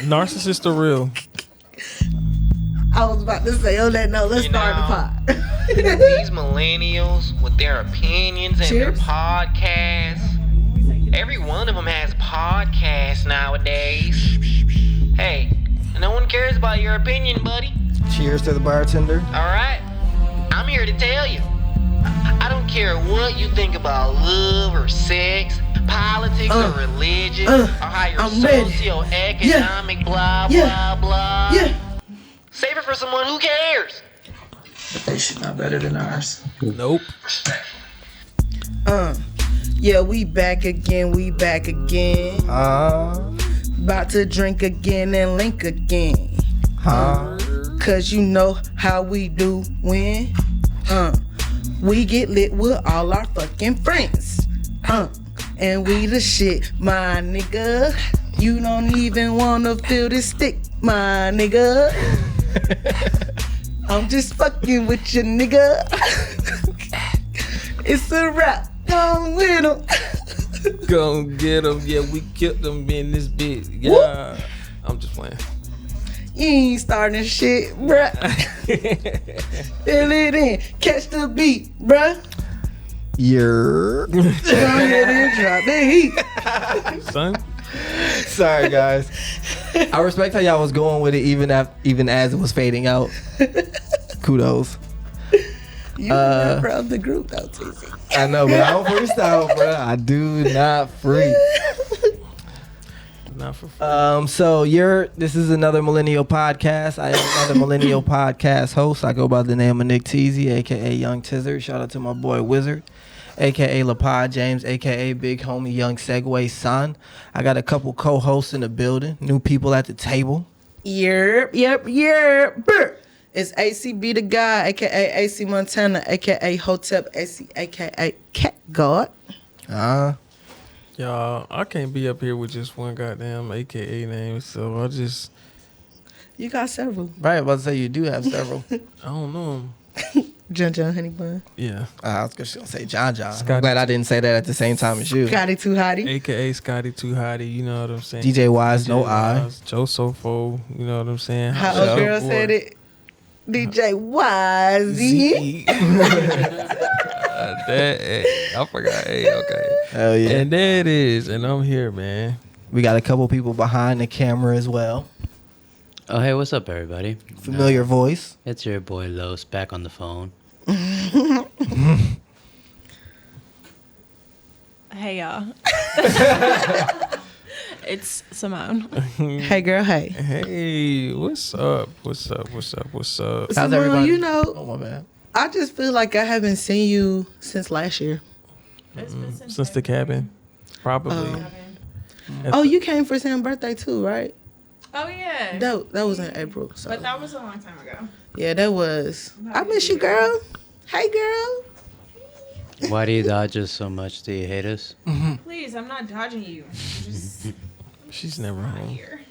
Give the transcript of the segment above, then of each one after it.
Narcissist or real? I was about to say, on that note, let's start the pod. These millennials with their opinions and their podcasts. Every one of them has podcasts nowadays. Hey, no one cares about your opinion, buddy. Cheers to the bartender. Alright? I'm here to tell you. I don't care what you think about love or sex, politics or religion, or how you're socioeconomic, blah, blah, blah. Save it for someone who cares. But they shit not better than ours. Nope. Yeah, we back again. About to drink again and link again. Cause you know how we do when we get lit with all our fucking friends. And we the shit, my nigga. You don't even wanna feel this stick, my nigga. I'm just fucking with you, nigga. It's a rap. Go with him. Go get them. Yeah, we killed them in this bitch. Yeah. I'm just playing. You ain't starting shit, bruh. Fill it in. Catch the beat, bruh. Go ahead and drop the heat. Son? Sorry, guys. I respect how y'all was going with it even as it was fading out. Kudos. You remember of the group, though, TC. I know, but I don't freestyle, bro. I do not freak. Not for free. So this is another Millennial podcast. I am another Millennial podcast host. I go by the name of Nick Teasy, aka Young Tizzard. Shout out to my boy Wizard, aka LaPod James, aka Big Homie Young Segway Son. I got a couple co-hosts in the building, new people at the table. Yep. It's ACB the guy, aka AC Montana, aka Hotep, AC, aka Cat God. Y'all, I can't be up here with just one goddamn AKA name, so I just... You got several. Right, I was about to say you do have several. I don't know him. John Honey Bun. Yeah. I was going to say John. Scotty. I'm glad I didn't say that at the same time as you. Scotty Too Hottie. AKA Scotty Too Hottie, you know what I'm saying? DJ Wise, no I. Joe Sofo, you know what I'm saying? How old girl said it? DJ Wisey. I forgot. Hey, okay. Hell yeah. And there it is. And I'm here, man. We got a couple people behind the camera as well. Oh, hey, what's up, everybody? Familiar voice. It's your boy Los back on the phone. Hey, y'all. It's Simone. Hey, girl, hey. Hey, what's up? How's How's Simone, everybody? you know, Oh, my bad. I just feel like I haven't seen you since last year. Since the cabin? Probably. Oh, you came for Sam's birthday too, right? Oh, yeah. That was in April. So. But that was a long time ago. Yeah, that was. I miss you, girl. Hey, girl. Why do you dodge us so much? Do you hate us? Please, I'm not dodging you. I'm just She's never home. here.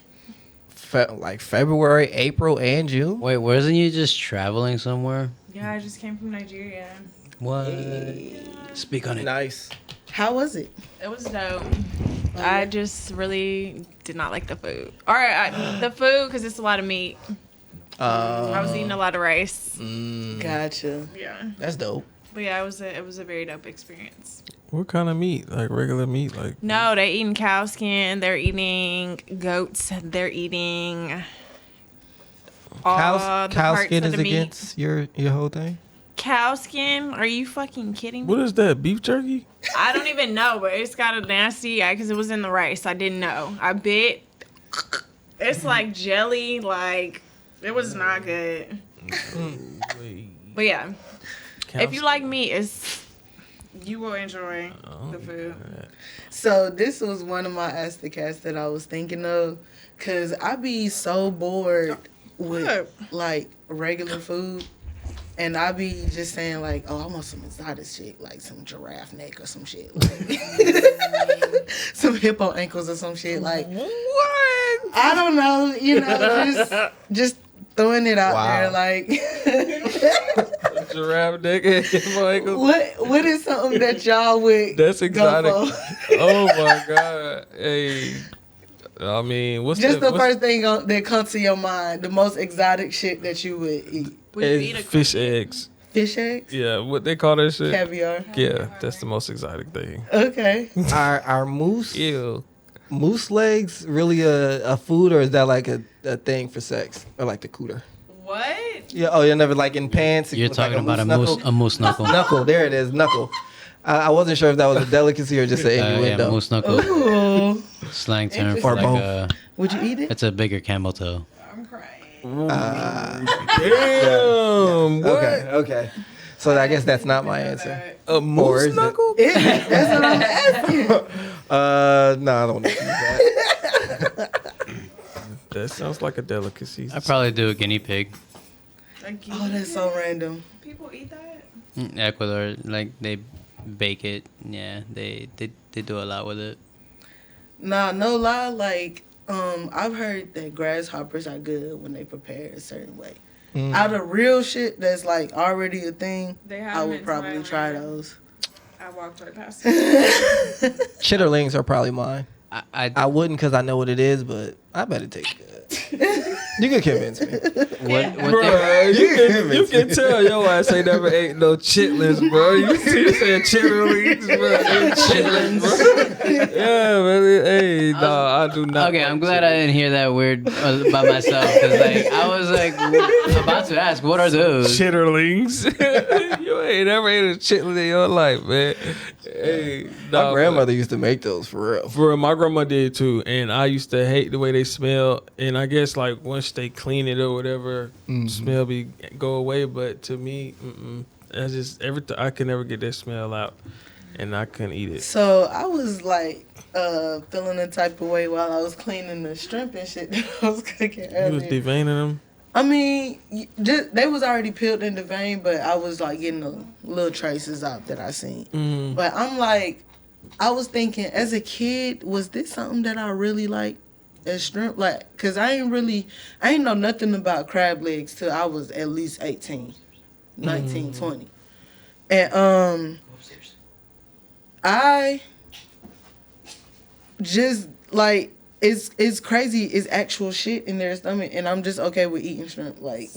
Like February, April, and June. Wait, wasn't you just traveling somewhere? Yeah, I just came from Nigeria. What? Speak on it. Nice. How was it? It was dope. I just really did not like the food. All right, the food, because it's a lot of meat. I was eating a lot of rice. Gotcha. Yeah. That's dope. But yeah, it was a very dope experience. What kind of meat? Like regular meat? Like No, they eating cow skin. They're eating goats. They're eating all the Cow parts skin of is the meat. against your whole thing? Cow skin? Are you fucking kidding me? what is that? Beef jerky? I don't even know, but it's got a nasty, because it was in the rice. I didn't know. I bit. It's like jelly. Like, it was not good. But yeah, if you like meat, you will enjoy the food. So this was one of my Ask the Cats that I was thinking of, cause I be so bored with like regular food, and I be just saying like, oh, I want some exotic shit, like some giraffe neck or some shit, like some hippo ankles or some shit, like what? I don't know, you know, just throwing it out there, like. Giraffe neck and hippo ankles. What is something that y'all would? That's exotic. Go for? Oh my god! Hey, I mean, what's Just the what's, first thing that comes to your mind, the most exotic shit that you would eat. Would you eat a fish cricket? eggs. Fish eggs? Yeah, what they call that shit? Caviar. Yeah, that's the most exotic thing. Okay. Are moose Ew. moose legs really a food, or is that like a thing for sex, or like the cooter? What? Yeah. Oh, you're never like in pants. You're with, talking like, about a moose knuckle. Knuckle. There it is. Knuckle. I wasn't sure if that was a delicacy or just an Yeah, innuendo. moose knuckle. Ooh. Slang term Or for like both. Would you eat it? it's a bigger camel toe. I'm crying. Damn. What? Okay. So I guess that's not my answer. A Or moose is it? knuckle? That's what I'm asking. No, I don't want to use that. That sounds like a delicacy. I'd probably do a guinea pig. Oh, that's so random. People eat that? Ecuador, like they bake it. Yeah, they do a lot with it. Nah, no lie. Like, I've heard that grasshoppers are good when they prepare a certain way. Out of real shit that's like already a thing, They have I them would in probably try Thailand. those. I walked right past it. Chitterlings are probably mine. I I wouldn't because I know what it is, but I bet it tastes good. You can convince me. what Bro, you can tell your ass ain't never ate no chitlins, bro. You said chitterlings, bro. Chitlins, bro. Yeah, man. Hey, no, I do not. Okay, like I'm glad I didn't hear that word by myself because like I was like about to ask, what are those? chitterlings. You ain't never ate a chitlin in your life, man. Hey, My grandmother used to make those for real. For real, my grandma did too, and I used to hate the way they smell. And I guess like once they clean it or whatever, smell go away. But to me, that's just I could never get that smell out, and I couldn't eat it. So I was like feeling a type of way while I was cleaning the shrimp and shit that I was cooking You was earlier. deveining them. I mean, they was already peeled in the vein, but I was like getting the little traces out that I seen. But I'm like, I was thinking as a kid, was this something that I really like as shrimp? Like, cause I ain't know nothing about crab legs till I was at least 18, 19, 20. And I just like, it's crazy. It's actual shit in their stomach, and I'm just okay with eating shrimp. Like,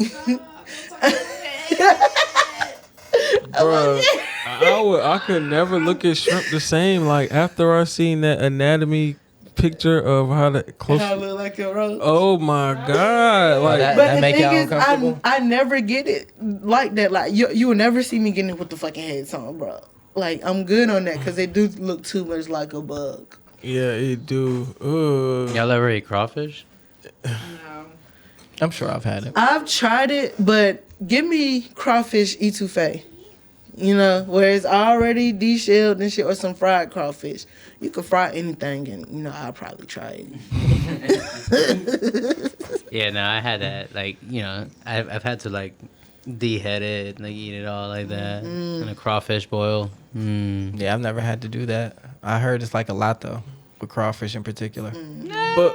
Bro, I could never look at shrimp the same. Like after I seen that anatomy picture of how the close. I look like a roach. Oh my god! Like that- But the make thing y'all is, uncomfortable? I never get it like that. Like you will never see me getting it with the fucking heads on, bro. Like I'm good on that because they do look too much like a bug. yeah, it do. Y'all ever eat crawfish? No. I'm sure I've had it. I've tried it, but give me crawfish etouffee. You know, where it's already de-shelled and shit, or some fried crawfish. You can fry anything, and you know I'll probably try it. Yeah, no, I had that. Like, you know, I've had to like dehead it, like eat it all like that, and a crawfish boil. Yeah, I've never had to do that. I heard it's like a lot though, with crawfish in particular. But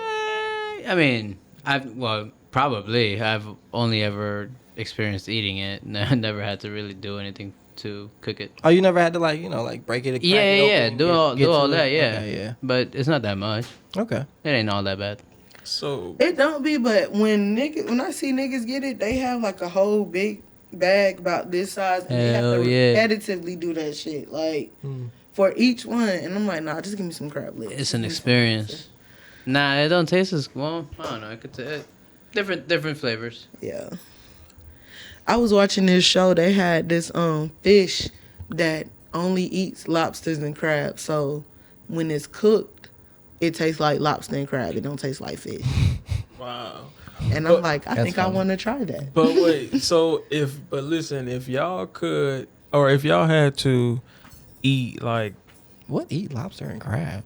I mean, I've only ever experienced eating it. I never had to really do anything to cook it. Oh, you never had to like, you know, like break it? Crack Yeah, it open, do all to that. it? Yeah, Okay, yeah. But it's not that much. Okay. It ain't all that bad. so It don't be, but when I see niggas get it, they have like a whole big bag about this size, and they have Hell to yeah. repetitively do that shit, like for each one. And I'm like, nah, just give me some crab legs. It's an experience. Nah, it don't taste as well. I don't know. I could say different flavors. Yeah. I was watching this show. They had this fish that only eats lobsters and crabs. So when it's cooked, it tastes like lobster and crab. It don't taste like fish. wow. And I'm like, I That's think I funny. want to try that. But wait, so listen, if y'all could, or if y'all had to eat like, What eat lobster and crab?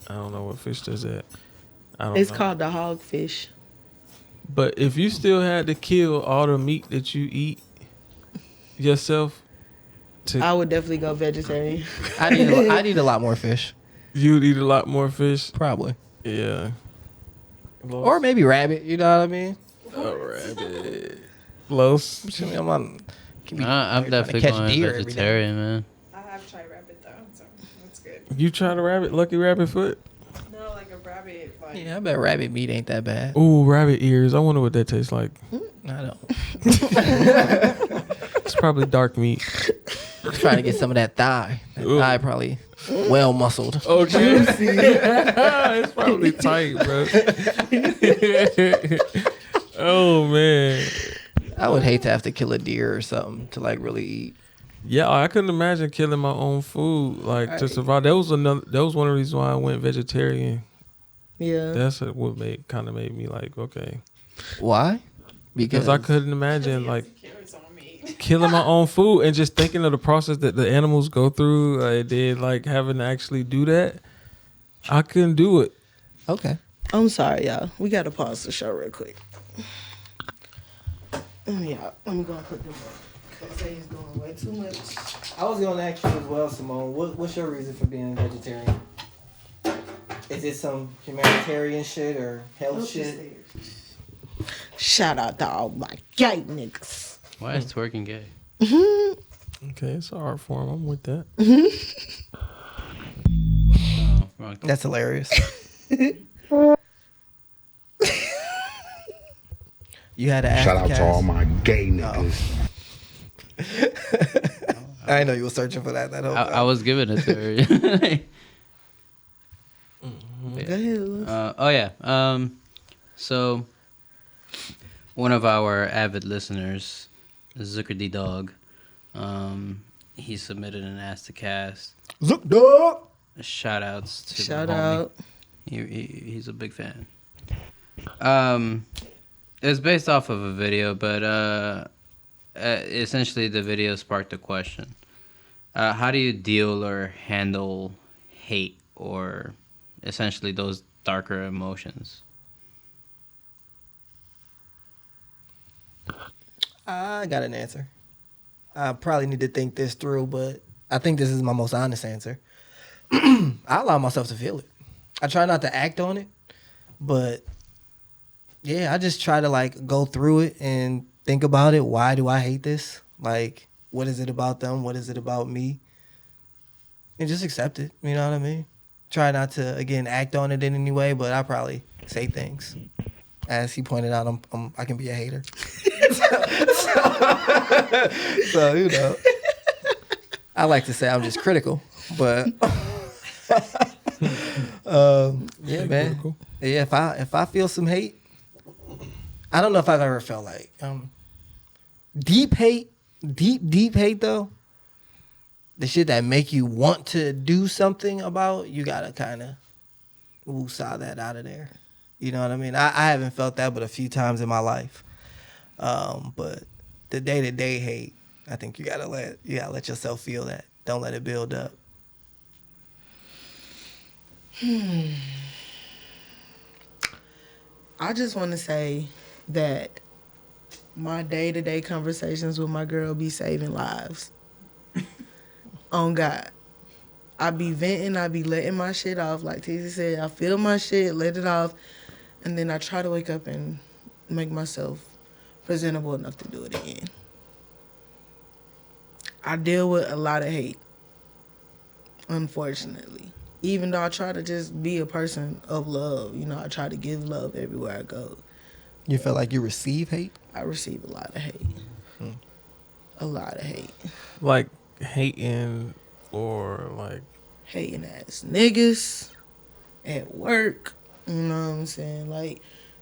I don't know what fish does that. I don't It's know. called the hogfish. But if you still had to kill all the meat that you eat yourself, I would definitely go vegetarian. I'd eat a lot more fish, you'd eat a lot more fish. probably, Yeah. or maybe rabbit. You know what I mean? a rabbit. Los. I mean, I'm I'm definitely catch going deer every day. vegetarian, man. I have tried rabbit though, so that's good. You try the lucky rabbit foot? No, like a rabbit. Like, Yeah, I bet rabbit meat ain't that bad. Ooh, rabbit ears. I wonder what that tastes like. I don't. It's probably dark meat. Trying to get some of that thigh. That thigh probably well muscled. Oh, juicy. It's probably tight, bro. Oh, man. I would hate to have to kill a deer or something to like really eat. Yeah, I couldn't imagine killing my own food like to survive. That was one of the reasons why I went vegetarian. Yeah. That's what kind of made me like, okay. Why? Because I couldn't imagine like killing my own food and just thinking of the process that the animals go through. I did like having to actually do that. I couldn't do it. Okay. I'm sorry, y'all. We got to pause the show real quick. Let me go and put them up. Because he's doing way too much. I was gonna ask you as well, Simone. What's your reason for being vegetarian? Is it some humanitarian shit or health shit? Shout out to all my gay niggas. Why is twerking gay? Okay, it's an art form. I'm with that. Oh, wrong. That's hilarious. You had to ask. Shout out to all my gay niggas. I didn't know you were searching for that. I was giving it to her. Go ahead, Lewis. So one of our avid listeners, Zucker D Dog, he submitted an Ask the Cast. Zook dog. Shout outs to Shout my homie. out. He's a big fan. It's based off of a video, but essentially the video sparked a question. How do you deal or handle hate or essentially those darker emotions? I got an answer. I probably need to think this through, but I think this is my most honest answer. I allow myself to feel it. I try not to act on it, but yeah, I just try to like go through it and think about it. Why do I hate this? Like, what is it about them? What is it about me? And just accept it. You know what I mean? Try not to, again, act on it in any way, but I probably say things. As he pointed out, I can be a hater. so, you know, I like to say I'm just critical, but yeah, man. Yeah, if I feel some hate, I don't know if I've ever felt like deep hate though. The shit that make you want to do something about, you gotta kind of woosah that out of there. You know what I mean? I haven't felt that but a few times in my life. But the day-to-day hate, I think you gotta let yourself feel that. Don't let it build up. I just want to say that my day-to-day conversations with my girl be saving lives. On God. I be venting, I be letting my shit off. Like Tizzy said, I feel my shit, let it off, and then I try to wake up and make myself presentable enough to do it again. I deal with a lot of hate, unfortunately. Even though I try to just be a person of love, you know, I try to give love everywhere I go. You feel like you receive hate? I receive a lot of hate. A lot of hate. Like hating or like Hating ass niggas at work. You know what I'm saying? Like,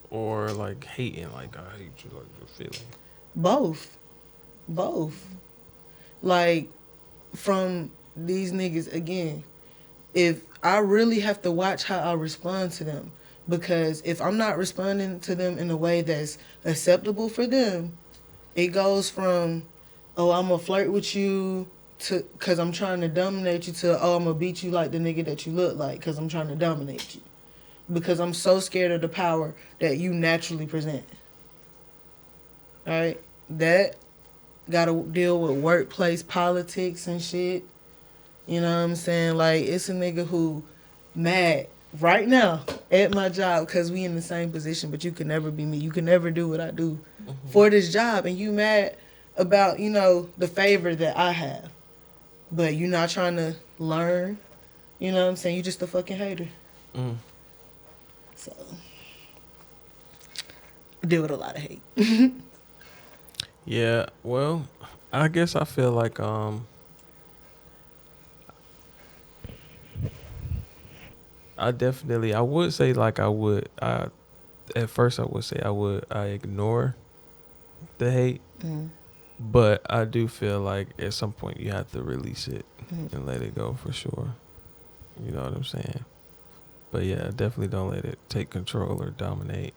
or like hating, like I hate you, like the feeling. both. Like, from these niggas, again, if I really have to watch how I respond to them, because if I'm not responding to them in a way that's acceptable for them, it goes from, oh, I'm gonna flirt with you to, cause I'm trying to dominate you, to, oh, I'm gonna beat you like the nigga that you look like, cause I'm trying to dominate you. Because I'm so scared of the power that you naturally present. All right? That gotta deal with workplace politics and shit. You know what I'm saying? Like, it's a nigga who mad right now at my job because we in the same position, but you can never be me. You can never do what I do for this job, and you mad about, you know, the favor that I have. But you not trying to learn. You know what I'm saying? You just a fucking hater. So, deal with a lot of hate. Yeah, well, I guess I feel like I would say like at first I would say I ignore the hate, but I do feel like at some point you have to release it and let it go for sure. You know what I'm saying? But yeah, definitely don't let it take control or dominate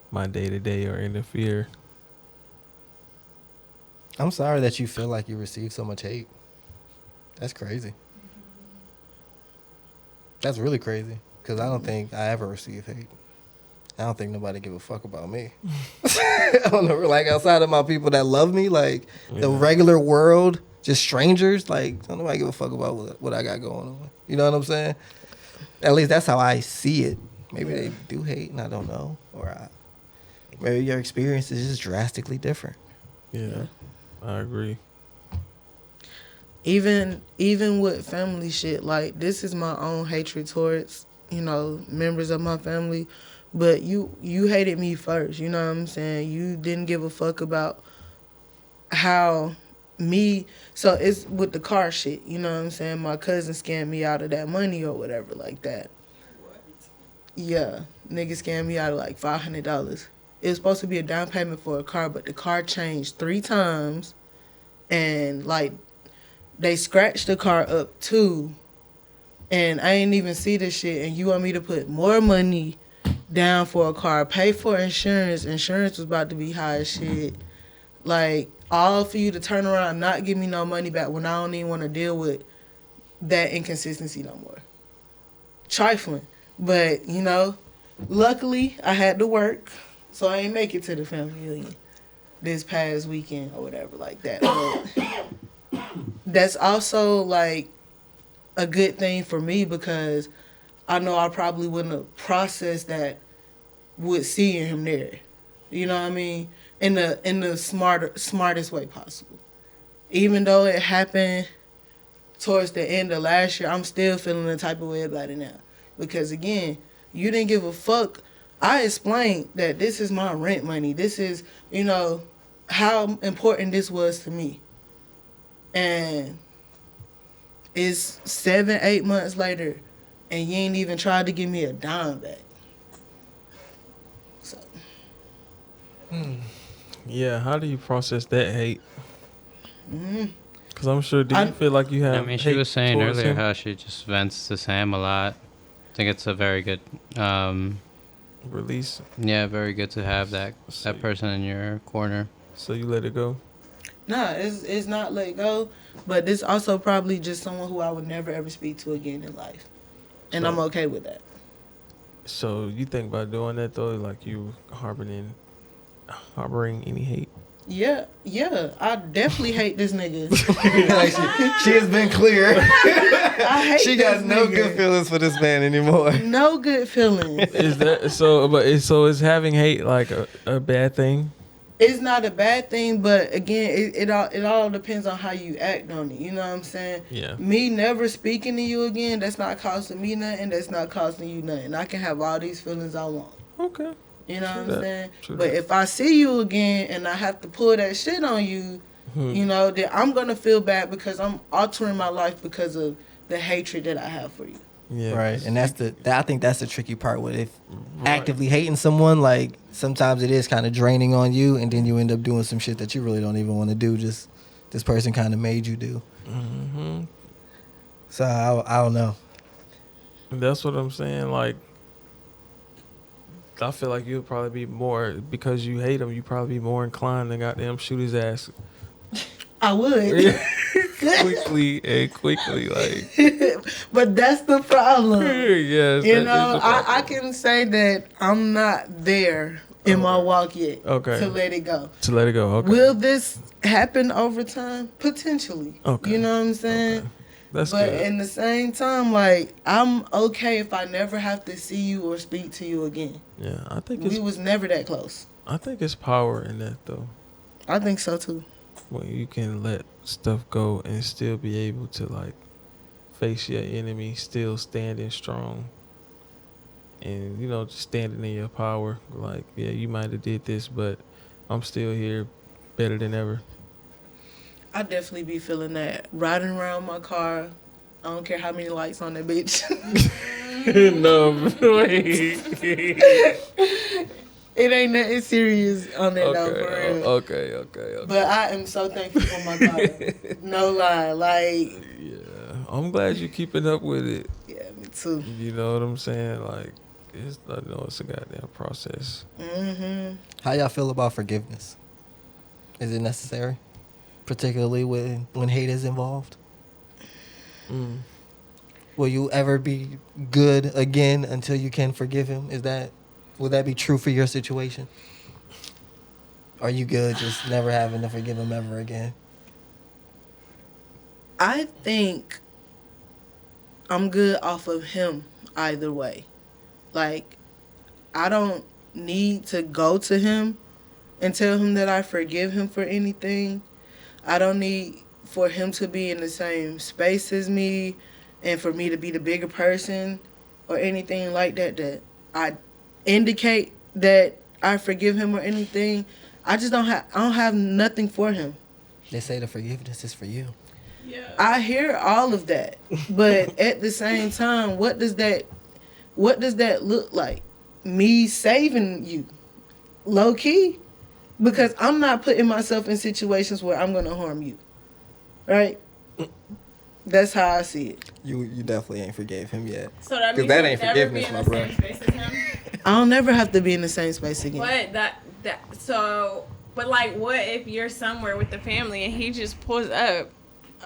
my day to day or interfere. I'm sorry that you feel like you received so much hate. That's crazy. That's really crazy. Because I don't think I ever received hate. I don't think nobody give a fuck about me. I don't know, like outside of my people that love me, like the regular world, just strangers, like don't nobody give a fuck about what I got going on. You know what I'm saying? At least that's how I see it. Maybe they do hate and I don't know. Or maybe your experience is just drastically different. Yeah. I agree. Even with family shit, like this is my own hatred towards, members of my family. But you hated me first, you know what I'm saying? You didn't give a fuck about how so it's with the car shit, you know what I'm saying? My cousin scammed me out of that money or whatever like that. What? Yeah, nigga scammed me out of like $500. It was supposed to be a down payment for a car, but the car changed 3 times. And, like, they scratched the car up, too. And I ain't even see this shit. And you want me to put more money down for a car, pay for insurance. Insurance was about to be high as shit. Like, all for you to turn around and not give me no money back when I don't even want to deal with that inconsistency no more. Trifling. But, luckily, I had to work. So I ain't make it to the family reunion this past weekend or whatever like that. But that's also like a good thing for me because I know I probably wouldn't have processed that with seeing him there. You know what I mean? In the smartest way possible. Even though it happened towards the end of last year, I'm still feeling the type of way about it now. Because again, you didn't give a fuck. I explained that this is my rent money. This is, how important this was to me. And it's 7-8 months later, and you ain't even tried to give me a dime back. So. Yeah, how do you process that hate? Because I'm sure, do you feel like you have she was saying earlier him? how she just vents to Sam a lot. I think it's a very good release. Yeah, very good to have that person in your corner. So you let it go? Nah, it's not let go, but this also probably just someone who I would never ever speak to again in life, and I'm okay with that. So you think about doing that though, like you harboring any hate? Yeah, I definitely hate this nigga. she has been clear. I hate she got no good feelings for this man anymore. No good feelings. Is that so? But is having hate like a bad thing? It's not a bad thing, but again, it all depends on how you act on it. You know what I'm saying? Yeah. Me never speaking to you again, that's not costing me nothing. That's not costing you nothing. I can have all these feelings I want. Okay. You know what I'm saying? But if I see you again and I have to pull that shit on you, then I'm going to feel bad because I'm altering my life because of the hatred that I have for you. Yeah. Right. And I think that's the tricky part with it. Actively hating someone, like sometimes it is kind of draining on you and then you end up doing some shit that you really don't even want to do. Just this person kind of made you do. Mm-hmm. So I don't know. That's what I'm saying. Like, I feel like you'll probably be more, because you hate him, you probably be more inclined to goddamn shoot his ass. I would. quickly, like. But that's the problem. Yes. I can say that I'm not there in my walk yet. Okay. To let it go. Okay. Will this happen over time? Potentially. Okay. You know what I'm saying? Okay. That's but good. in the same time, like, I'm okay if I never have to see you or speak to you again. Yeah, I think we was never that close. I think it's power in that though. I think so too. When you can let stuff go and still be able to like face your enemy, still standing strong. and you know, just standing in your power. Like, yeah, you might have did this, but I'm still here, better than ever. I definitely be feeling that. Riding around my car, I don't care how many lights on that bitch. No, wait. It ain't nothing serious on that though, for real. Okay. But I am so thankful for my car. No lie, like. Yeah, I'm glad you're keeping up with it. Yeah, me too. You know what I'm saying? Like, it's I know it's a goddamn process. How y'all feel about forgiveness? Is it necessary, particularly when hate is involved? Will you ever be good again until you can forgive him? Would that be true for your situation? Are you good just never having to forgive him ever again? I think I'm good off of him either way. Like, I don't need to go to him and tell him that I forgive him for anything. I don't need for him to be in the same space as me and for me to be the bigger person or anything like that that I indicate that I forgive him or anything. I don't have nothing for him. They say the forgiveness is for you. Yeah. I hear all of that, but at the same time, what does that look like? Me saving you, low key, because I'm not putting myself in situations where I'm gonna harm you, right? That's how I see it. You definitely ain't forgave him yet. So that means that you'll ain't never be forgiveness, in my the bro. same space as him. I'll never have to be in the same space again. What but like, what if you're somewhere with the family and he just pulls up?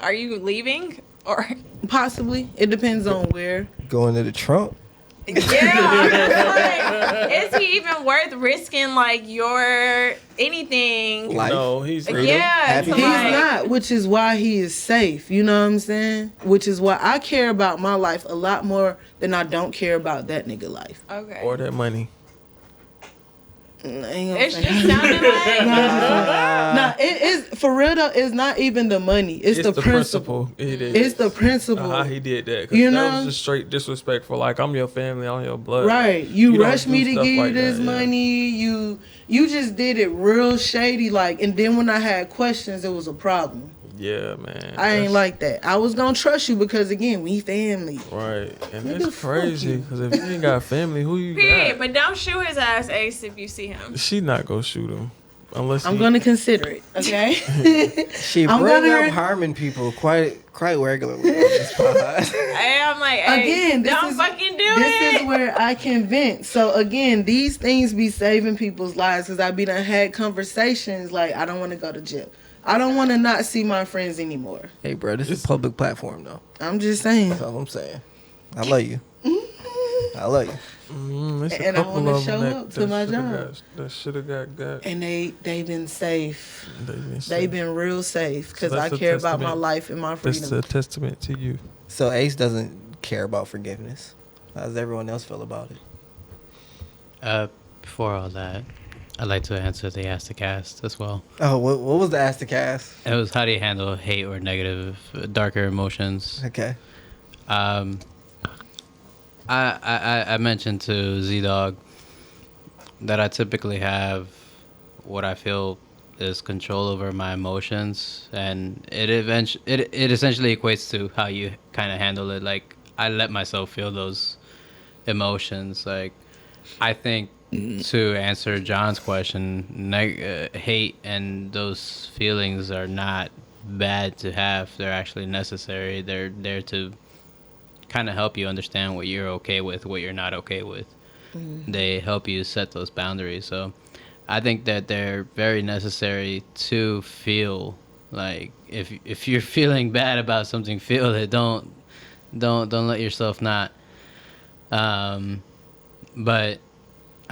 Are you leaving or? Possibly, it depends on where. Going to the trunk? Yeah, like, is he even worth risking like your anything? Life? No, he's Yeah, He's to, like, not, which is why he is safe. You know what I'm saying? Which is why I care about my life a lot more than I don't care about that nigga life. Okay. or that money. It's just sounding like. Nah, it is for real though. It's not even the money. It's the principle. It is. It's the principle. How he did that. 'Cause You that know? was just straight disrespectful. Like, I'm your family, I'm your blood. Right. Like, You don't rushed do me to stuff give you like this that, yeah. money. You just did it real shady. Like, and then when I had questions, it was a problem. Yeah, man. I ain't That's- like that. I was gonna trust you because again, we family. Right. And Nigga, that's fuck crazy. you. Because if you ain't got family, who you Period. got? But don't shoot his ass, Ace, if you see him. She not gonna shoot him. Unless I'm he- gonna consider it. Okay. She I'm bring gonna- up harming people quite regularly on this pod. Hey, I'm like, hey, Again, don't fucking do this it. is where I can vent. So again, these things be saving people's lives because I be done had conversations like I don't want to go to jail. I don't want to not see my friends anymore. Hey, bro, this is a public platform, though. I'm just saying. That's all I'm saying. I love you. I love you. It's a And I couple wanna of them show up to my job. That should have got. And they been safe. They They've been real safe because I that's a care about my testament. life and my That's freedom. a testament to you. So Ace doesn't care about forgiveness. How does everyone else feel about it? Before all that, I'd like to answer the Ask the Cast as well. Oh, what was the Ask the Cast? It was, how do you handle hate or negative, darker emotions? Okay. I mentioned to Z-Dog that I typically have what I feel is control over my emotions, and it essentially equates to how you kind of handle it. Like, I let myself feel those emotions. Like, I think to answer John's question, hate and those feelings are not bad to have. They're actually necessary. They're there to kind of help you understand what you're okay with, what you're not okay with. They help you set those boundaries. So I think that they're very necessary to feel. Like, if you're feeling bad about something, feel it. Don't let yourself not. But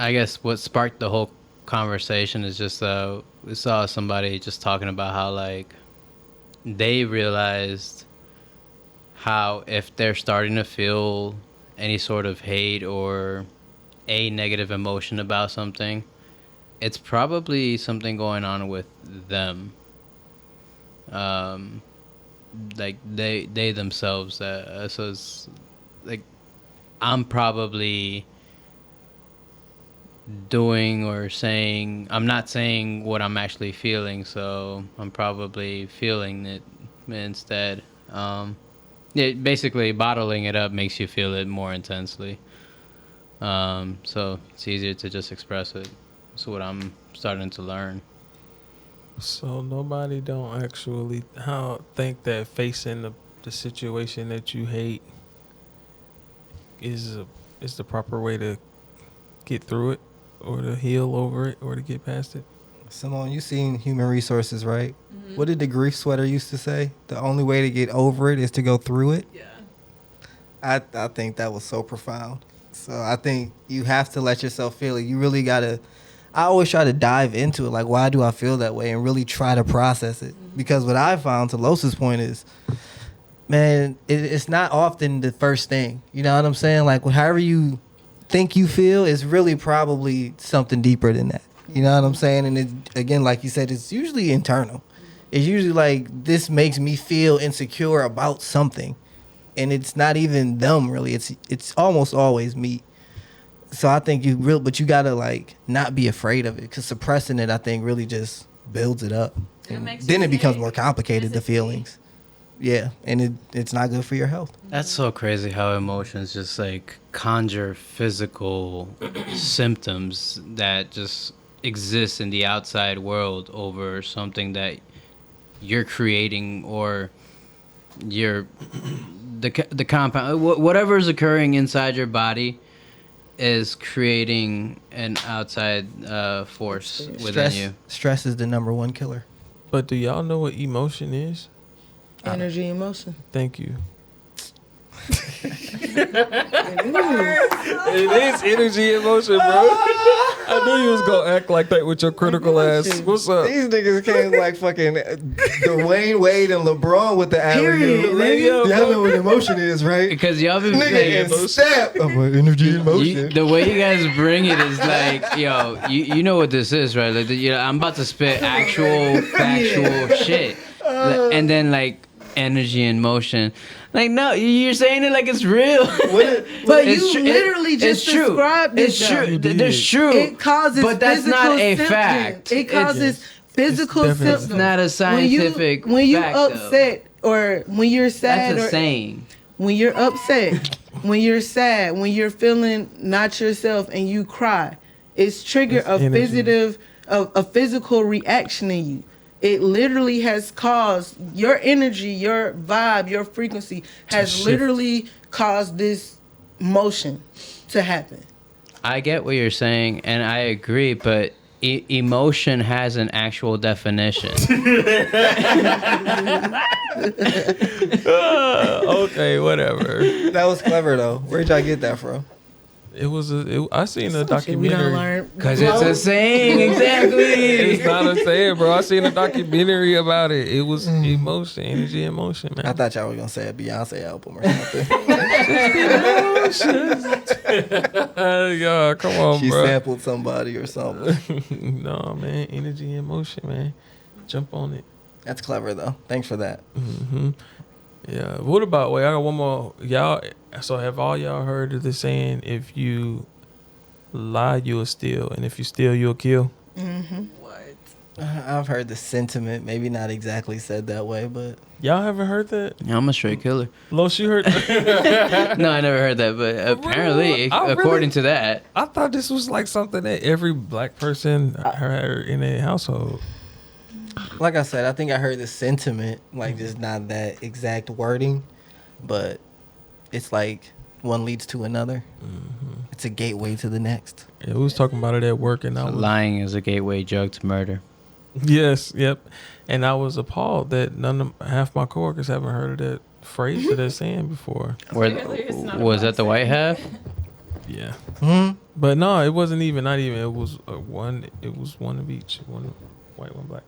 I guess what sparked the whole conversation is just we saw somebody just talking about how, like, they realized how if they're starting to feel any sort of hate or a negative emotion about something, it's probably something going on with them. Like they themselves. So it's like, I'm probably doing or saying. I'm not saying what I'm actually feeling, so I'm probably feeling it instead. Basically, bottling it up makes you feel it more intensely. So it's easier to just express it. That's what I'm starting to learn. So nobody don't actually think that facing the situation that you hate is the proper way to get through it, or to heal over it, or to get past it. Simone, you seen Human Resources, right? Mm-hmm. What did the grief sweater used to say? The only way to get over it is to go through it. Yeah. I think that was so profound. So I think you have to let yourself feel it. You really gotta. I always try to dive into it, like, why do I feel that way, and really try to process it. Mm-hmm. Because what I found, to Los's point, is, man, it's not often the first thing. You know what I'm saying? Like, however you think you feel is really probably something deeper than that. You know what I'm saying? And it, again, like you said, it's usually internal. It's usually like, this makes me feel insecure about something, and it's not even them really. It's almost always me. So I think but you gotta like not be afraid of it, because suppressing it, I think, really just builds it up. Then it becomes more complicated, the feelings. Yeah, and it's not good for your health. That's so crazy how emotions just like conjure physical symptoms that just exist in the outside world over something that you're creating, or the compound, whatever is occurring inside your body is creating an outside force within you. Stress is the #1 killer. But do y'all know what emotion is? Energy, emotion. Thank you. It is energy, emotion, bro. I knew you was gonna act like that with your critical ass. What's up? These niggas came like fucking Dwayne Wade and LeBron with the alley. Y'all know what emotion is, right? Because y'all been nigga and step. I'm like, energy, emotion. The way you guys bring it is like, yo, you know what this is, right? Like, I'm about to spit actual factual shit, and then like energy and motion. Like, no, you're saying it like it's real. But you literally just described it. It's true. It's true. It causes, but that's not a fact. It causes physical symptoms. It's not a scientific when you fact, upset, though. or when you're sad, that's a saying. When you're upset, when you're sad, when you're feeling not yourself and you cry, it's triggered a physical reaction in you. It literally has caused your energy, your vibe, your frequency has literally caused this motion to happen. I get what you're saying, and I agree, but emotion has an actual definition. Okay, whatever. That was clever, though. Where'd y'all get that from? I seen a documentary. Because it's a saying, exactly. It's not a saying, bro. I seen a documentary about it. It was emotion, energy, emotion, man. I thought y'all were going to say a Beyonce album or something. Yeah, come on, she bro. She sampled somebody or something. No, man. Energy, emotion, man. Jump on it. That's clever, though. Thanks for that. Mm-hmm. Yeah. What about, I got one more. Y'all, so have all y'all heard of the saying, if you lie, you'll steal, and if you steal, you'll kill? Mm-hmm. What? I've heard the sentiment, maybe not exactly said that way, but... Y'all haven't heard that? Yeah, I'm a straight killer. Los, you heard that? No, I never heard that, but apparently, according to that... I thought this was like something that every black person heard in a household. Like I said, I think I heard the sentiment, like just not that exact wording, but it's like one leads to another. Mm-hmm. It's a gateway to the next. Yeah, we was talking about it at work, and lying is a gateway drug to murder. Yes, yep. And I was appalled that half my coworkers haven't heard of that phrase or that saying before. Was that the white half? Yeah. Mm-hmm. But no, it wasn't even. Not even. It was one. It was one of each. One white, one black.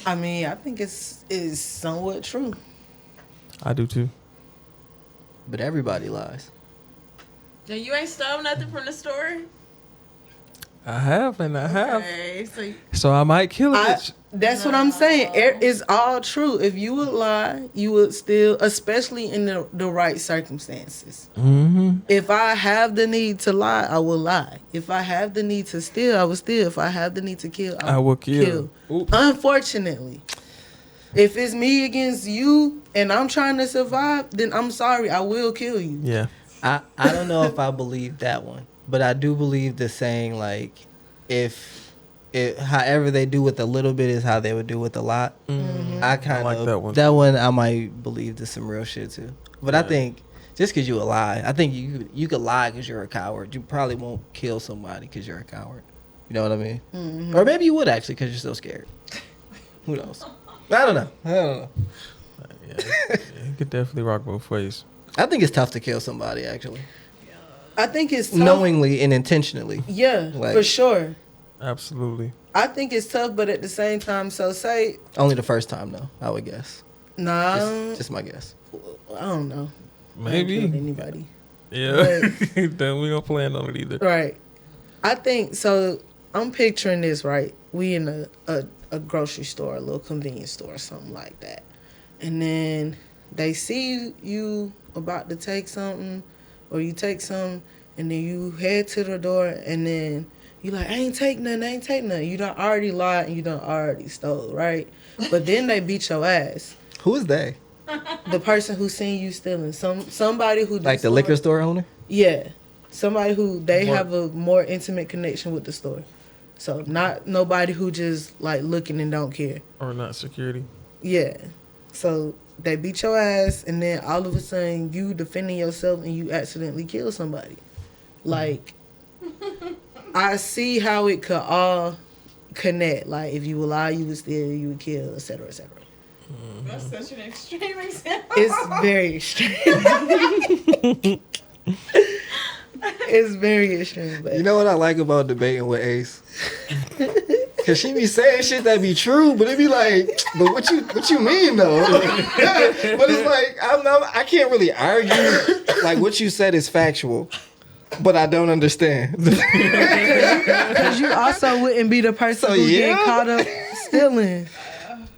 I mean, I think it's somewhat true. I do too. But everybody lies. Now, you ain't stole nothing from the store? I have, and I have. Okay, So I might kill a bitch. That's what I'm saying. It's all true. If you would lie, you would still, especially in the right circumstances. Mm-hmm. If I have the need to lie, I will lie. If I have the need to steal, I will steal. If I have the need to kill, I will kill. Unfortunately, if it's me against you and I'm trying to survive, then I'm sorry, I will kill you. Yeah. I don't know if I believe that one, but I do believe the saying, like, if however they do with a little bit is how they would do with a lot. Mm-hmm. I kind like of that one. That one I might believe there's some real shit too. But I think just because you a lie, I think you could lie because you're a coward. You probably won't kill somebody because you're a coward. You know what I mean? Mm-hmm. Or maybe you would actually because you're so scared. Who knows? I don't know. Yeah, you could definitely rock both ways. I think it's tough to kill somebody actually, I think it's tough. knowingly and intentionally. Yeah, Like- for sure. Absolutely. I think it's tough, but at the same time, so say, Only the first time though, I would guess. nah, Just my guess. I don't know. I ain't killed Maybe. anybody. Yeah. Then we don't plan on it either. Right. I think so. I'm picturing this right. We in a grocery store, a little convenience store, something like that, and then they see you about to take something, or you take something, and then you head to the door, and then you like, I ain't take nothing. You done already lied and you done already stole, right? But then they beat your ass. Who is they? The person who seen you stealing, somebody who Like the liquor store owner? Yeah, somebody who they have a more intimate connection with the store. So not nobody who just like looking and don't care. Or not security. Yeah. So they beat your ass, and then all of a sudden you defending yourself and you accidentally kill somebody. Like, I see how it could all connect. Like, if you would lie, you would steal, you would kill, etc., etc. that's such an extreme example. It's very extreme. It's very extreme. But You know what I like about debating with Ace? Cause she be saying shit that be true, but it be like, but what you mean though? But it's like I can't really argue. Like what you said is factual, but I don't understand. because you also wouldn't be the person So, who yeah. get caught up stealing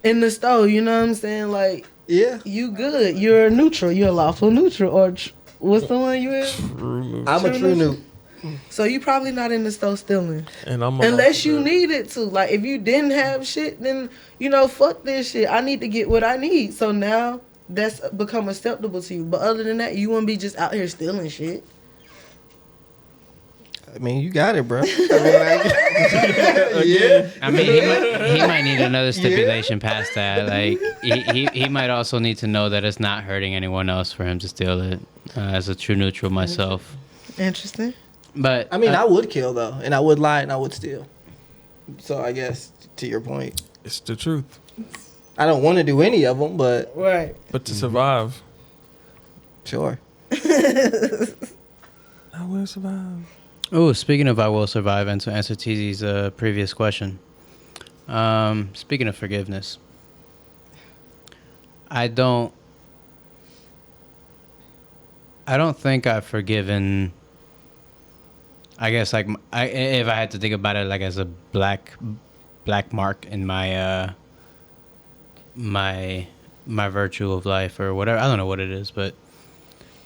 in the store. You know what I'm saying? Like, Yeah, you good. You're neutral. You're a lawful neutral. Or what's the one you in? I'm a true noob. So you probably not in the store stealing. And I'm Unless you needed to. Like, if you didn't have shit, then, fuck this shit. I need to get what I need. So now that's become acceptable to you. But other than that, you wouldn't be just out here stealing shit. I mean, you got it, bro. I mean, He might need another stipulation past that. Like he might also need to know that it's not hurting anyone else for him to steal it. As a true neutral myself, Interesting. but I mean, I would kill though, and I would lie, and I would steal. So I guess to your point, It's the truth. I don't want to do any of them, but Right. But to survive, sure. I will survive. oh, speaking of I will survive, and to answer TZ's previous question, speaking of forgiveness, I don't think I've forgiven. I guess like if I had to think about it like as a black mark in my my virtue of life or whatever. I don't know what it is, but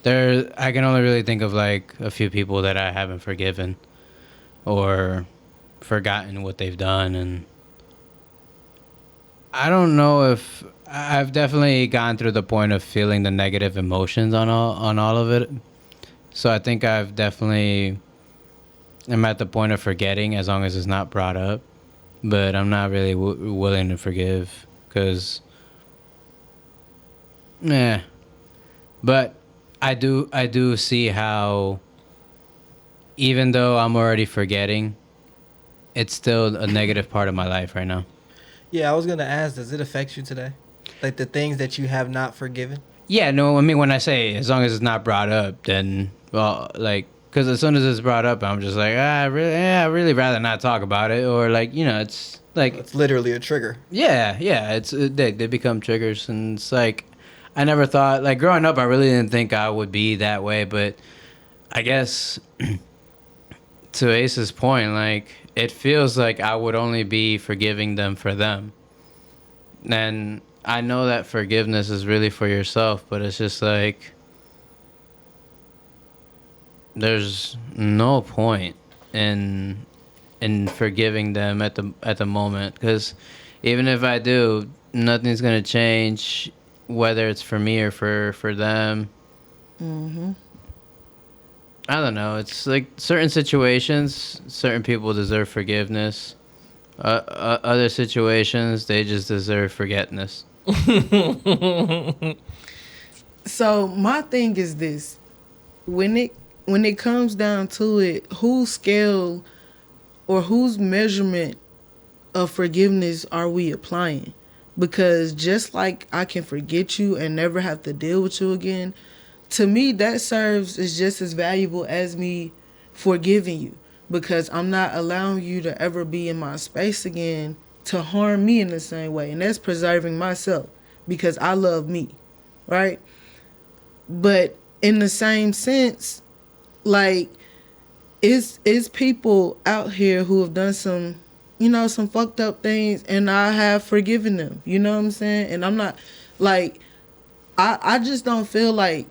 I can only really think of like a few people that I haven't forgiven or forgotten what they've done, and I don't know if I've definitely gone through the point of feeling the negative emotions on all of it. So I think I've definitely am at the point of forgetting as long as it's not brought up, but I'm not really willing to forgive because, But I do see how even though I'm already forgetting, it's still a negative part of my life right now. Yeah, I was gonna ask, does it affect you today? Like the things that you have not forgiven? Yeah, no, I mean, when I say as long as it's not brought up, then, well, like, because as soon as it's brought up, I'm just like, I really rather not talk about it. Or, like, it's like... It's literally a trigger. Yeah, they become triggers. And it's like, I never thought, like, growing up, I really didn't think I would be that way. But I guess to Ace's point, like, it feels like I would only be forgiving them for them. And I know that forgiveness is really for yourself, but it's just like, there's no point in forgiving them at the moment, because even if I do, nothing's gonna change, whether it's for me or for them. I don't know. It's like certain situations, certain people deserve forgiveness. Other situations, they just deserve forgetness. So my thing is this: when it comes down to it, whose scale or whose measurement of forgiveness are we applying? Because just like I can forget you and never have to deal with you again, to me that serves as just as valuable as me forgiving you, because I'm not allowing you to ever be in my space again to harm me in the same way, and that's preserving myself because I love me, right? But in the same sense, like, it's people out here who have done some, some fucked up things, and I have forgiven them. You know what I'm saying? And I'm not, like, I just don't feel like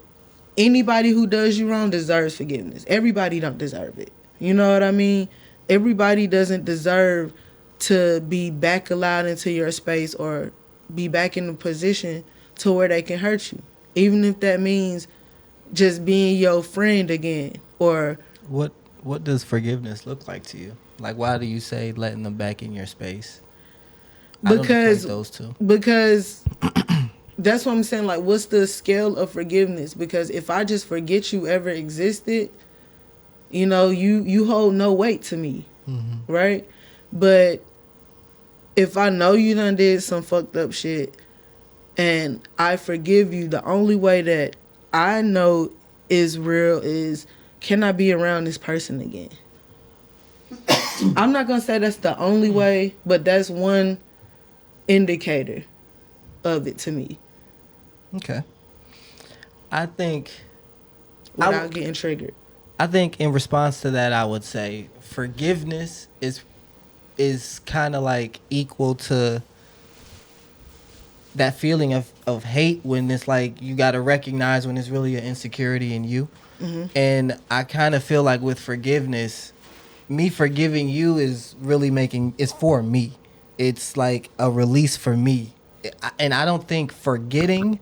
anybody who does you wrong deserves forgiveness. Everybody don't deserve it. You know what I mean? Everybody doesn't deserve to be back allowed into your space or be back in a position to where they can hurt you, even if that means just being your friend again. Or what does forgiveness look like to you? Like, why do you say letting them back in your space? Because those two. Because that's what I'm saying. Like, what's the scale of forgiveness? Because if I just forget you ever existed, you hold no weight to me, right? But if I know you done did some fucked up shit and I forgive you, the only way that I know is real is, can I be around this person again? I'm not going to say that's the only way, but that's one indicator of it to me. Okay. I think... Without getting triggered. I think in response to that, I would say forgiveness is kind of like equal to that feeling of hate, when it's like you got to recognize when it's really an insecurity in you. And I kind of feel like with forgiveness, me forgiving you is really it's for me. It's like a release for me. And I don't think forgetting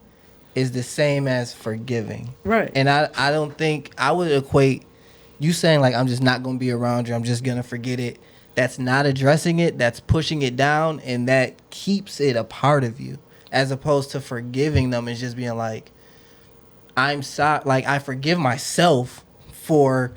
is the same as forgiving. Right. And I don't think I would equate you saying like, I'm just not going to be around you, I'm just going to forget it. That's not addressing it. That's pushing it down, and that keeps it a part of you. As opposed to forgiving them is just being like, I'm sorry. Like, I forgive myself for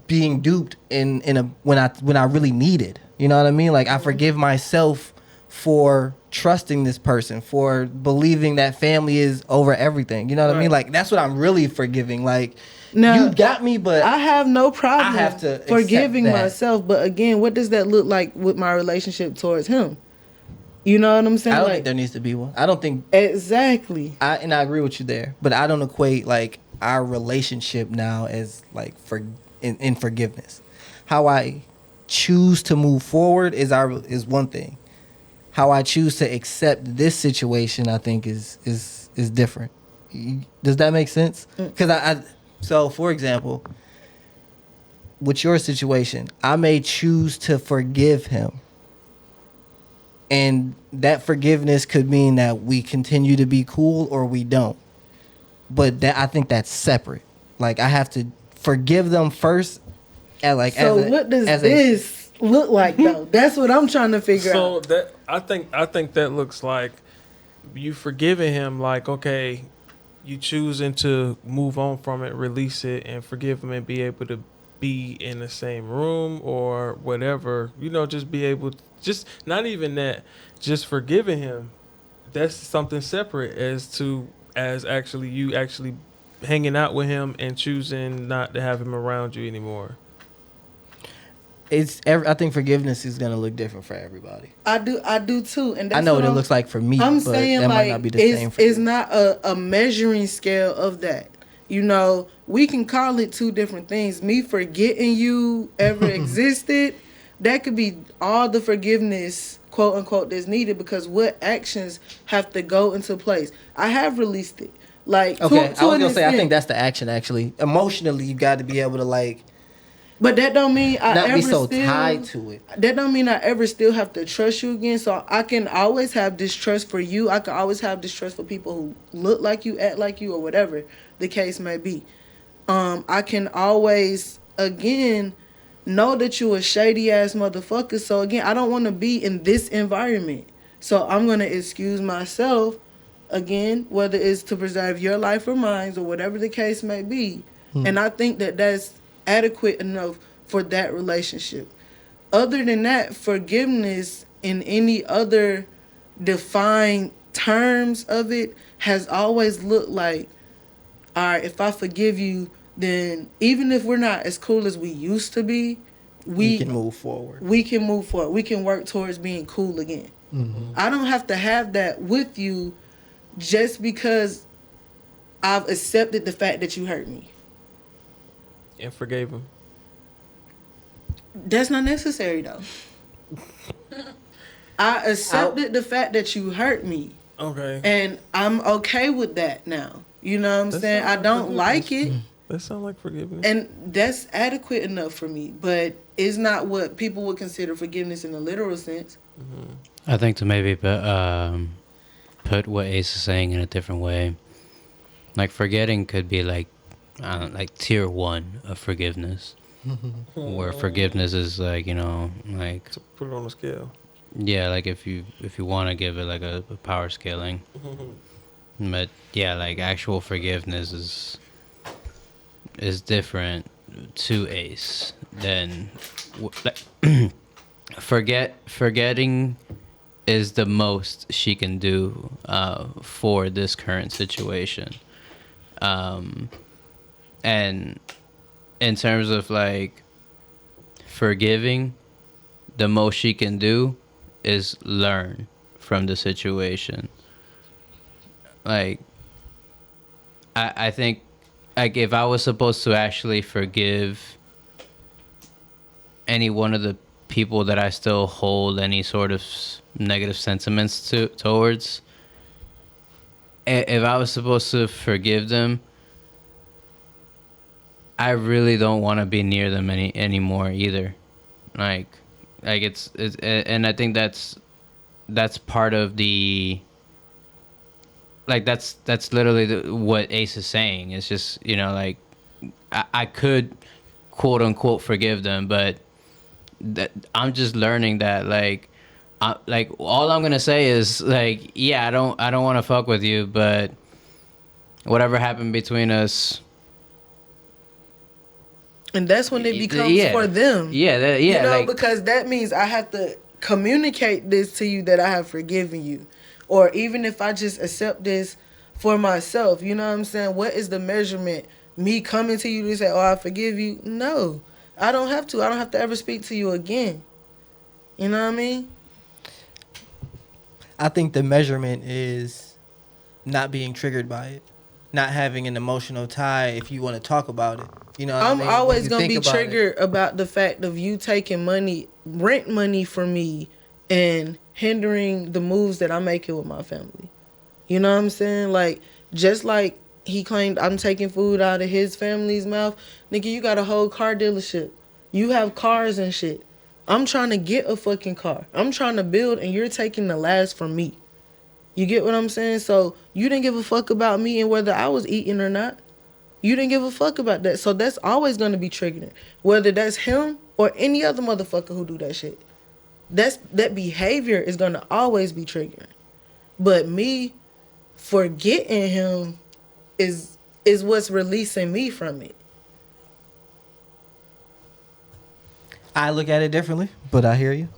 being duped when I really needed. You know what I mean? Like, I forgive myself for trusting this person, for believing that family is over everything. You know what I mean? Like, that's what I'm really forgiving. Like, now, you got me, but I have no problem I have to forgiving myself. But again, what does that look like with my relationship towards him? You know what I'm saying? I don't think there needs to be one. I don't think... Exactly. I agree with you there. But I don't equate, like, our relationship now as, like, in forgiveness. How I choose to move forward is one thing. How I choose to accept this situation, I think, is different. Does that make sense? Because so, for example, with your situation, I may choose to forgive him. And that forgiveness could mean that we continue to be cool or we don't. But I think that's separate. Like, I have to forgive them first. What does this look like, though? That's what I'm trying to figure out. So I think that looks like you forgiving him. Like, okay, you choosing to move on from it, release it, and forgive him, and be able to be in the same room or whatever. Just be able to, just not even that, just forgiving him. That's something separate as actually you actually hanging out with him and choosing not to have him around you anymore. I think forgiveness is gonna look different for everybody. I do too, and that's I know what it looks like for me. I'm but saying, that like, might not be the same for it's you. not a measuring scale of that. You know, we can call it two different things. Me forgetting you ever existed, that could be all the forgiveness, quote unquote, that's needed, because what actions have to go into place? I have released it. Like, Okay, I was an gonna say, I extent. think that's the action. Actually, emotionally, you got to be able to like But that don't mean I not ever be so still, tied to it. That don't mean I ever still have to trust you again. So I can always have distrust for you. I can always have distrust for people who look like you, act like you, or whatever the case may be. I can always, again, know that you a shady ass motherfucker. So again, I don't want to be in this environment. So I'm gonna excuse myself, again, whether it's to preserve your life or mine, or whatever the case may be. And I think that that's adequate enough for that relationship. Other than that, forgiveness in any other defined terms of it has always looked like, all right, if I forgive you, then even if we're not as cool as we used to be, we can move forward. We can move forward. We can work towards being cool again. I don't have to have that with you just because I've accepted the fact that you hurt me. And forgave him. That's not necessary, though. I accepted the fact that you hurt me. Okay. And I'm okay with that now. You know what I'm saying? I don't like it. That sounds like forgiveness. And that's adequate enough for me. But it's not what people would consider forgiveness in a literal sense. I think to maybe put what Ace is saying in a different way. Like forgetting could be like tier 1 of forgiveness. Where forgiveness is like, you know, like to put it on a scale. Yeah, like if you want to give it like a power scaling. But yeah, like actual forgiveness is different to Ace than forgetting is the most she can do for this current situation. And in terms of like forgiving, the most she can do is learn from the situation. Like, I think, like, if I was supposed to actually forgive any one of the people that I still hold any sort of negative sentiments towards, if I was supposed to forgive them, I really don't want to be near them anymore either. Like it's and I think that's part of the, like that's literally what Ace is saying. It's just, you know, like I could quote unquote forgive them, but that I'm just learning that like all I'm gonna say is like, yeah, I don't want to fuck with you, but whatever happened between us. And that's when it becomes for them. Yeah, you know, like, because that means I have to communicate this to you that I have forgiven you. Or even if I just accept this for myself, you know what I'm saying? What is the measurement? Me coming to you to say, oh, I forgive you? No, I don't have to. I don't have to ever speak to you again. You know what I mean? I think the measurement is not being triggered by it. Not having an emotional tie if you want to talk about it. You know what I'm I mean? always going to be triggered about the fact of you taking money, rent money from me, and hindering the moves that I'm making with my family. You know what I'm saying? Like, just like he claimed I'm taking food out of his family's mouth, nigga, you got a whole car dealership. You have cars and shit. I'm trying to get a fucking car. I'm trying to build, and you're taking the last from me. You get what I'm saying? So you didn't give a fuck about me and whether I was eating or not. You didn't give a fuck about that. So that's always going to be triggering. Whether that's him or any other motherfucker who do that shit. That behavior is going to always be triggering. But me forgetting him is what's releasing me from it. I look at it differently, but I hear you.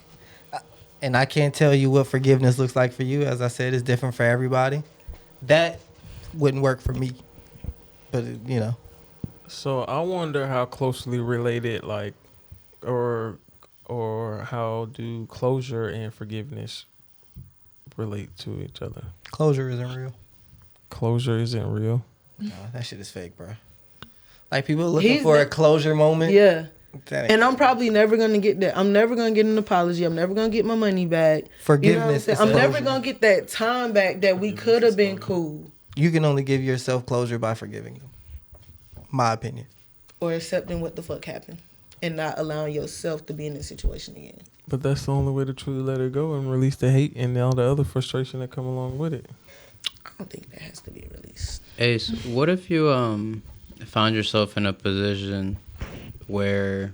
And I can't tell you what forgiveness looks like for you. As I said, it's different for everybody. That wouldn't work for me. But, you know. So I wonder how closely related, like, or how do closure and forgiveness relate to each other? Closure isn't real. Closure isn't real? No, that shit is fake, bro. Like people looking for a closure moment. Yeah. And I'm probably never gonna get that. I'm never gonna get an apology. I'm never gonna get my money back. Forgiveness. You know I'm never gonna get that time back that we could have been cool. You can only give yourself closure by forgiving them. My opinion. Or accepting what the fuck happened and not allowing yourself to be in this situation again. But that's the only way to truly let it go and release the hate and all the other frustration that come along with it. I don't think that has to be released. Ace, what if you found yourself in a position where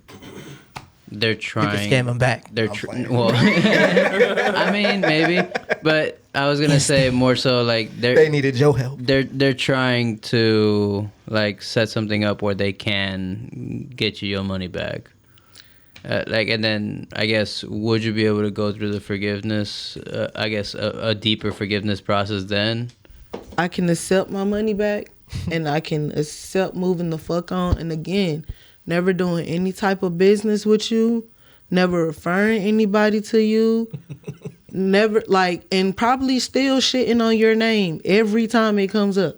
they're trying... You can scam them back. They're well, I mean, maybe. But I was going to say more so like... They needed your help. They're trying to like set something up where they can get you your money back. And then I guess, would you be able to go through the forgiveness, I guess a deeper forgiveness process then? I can accept my money back and I can accept moving the fuck on. And again, never doing any type of business with you, never referring anybody to you, never and probably still shitting on your name every time it comes up.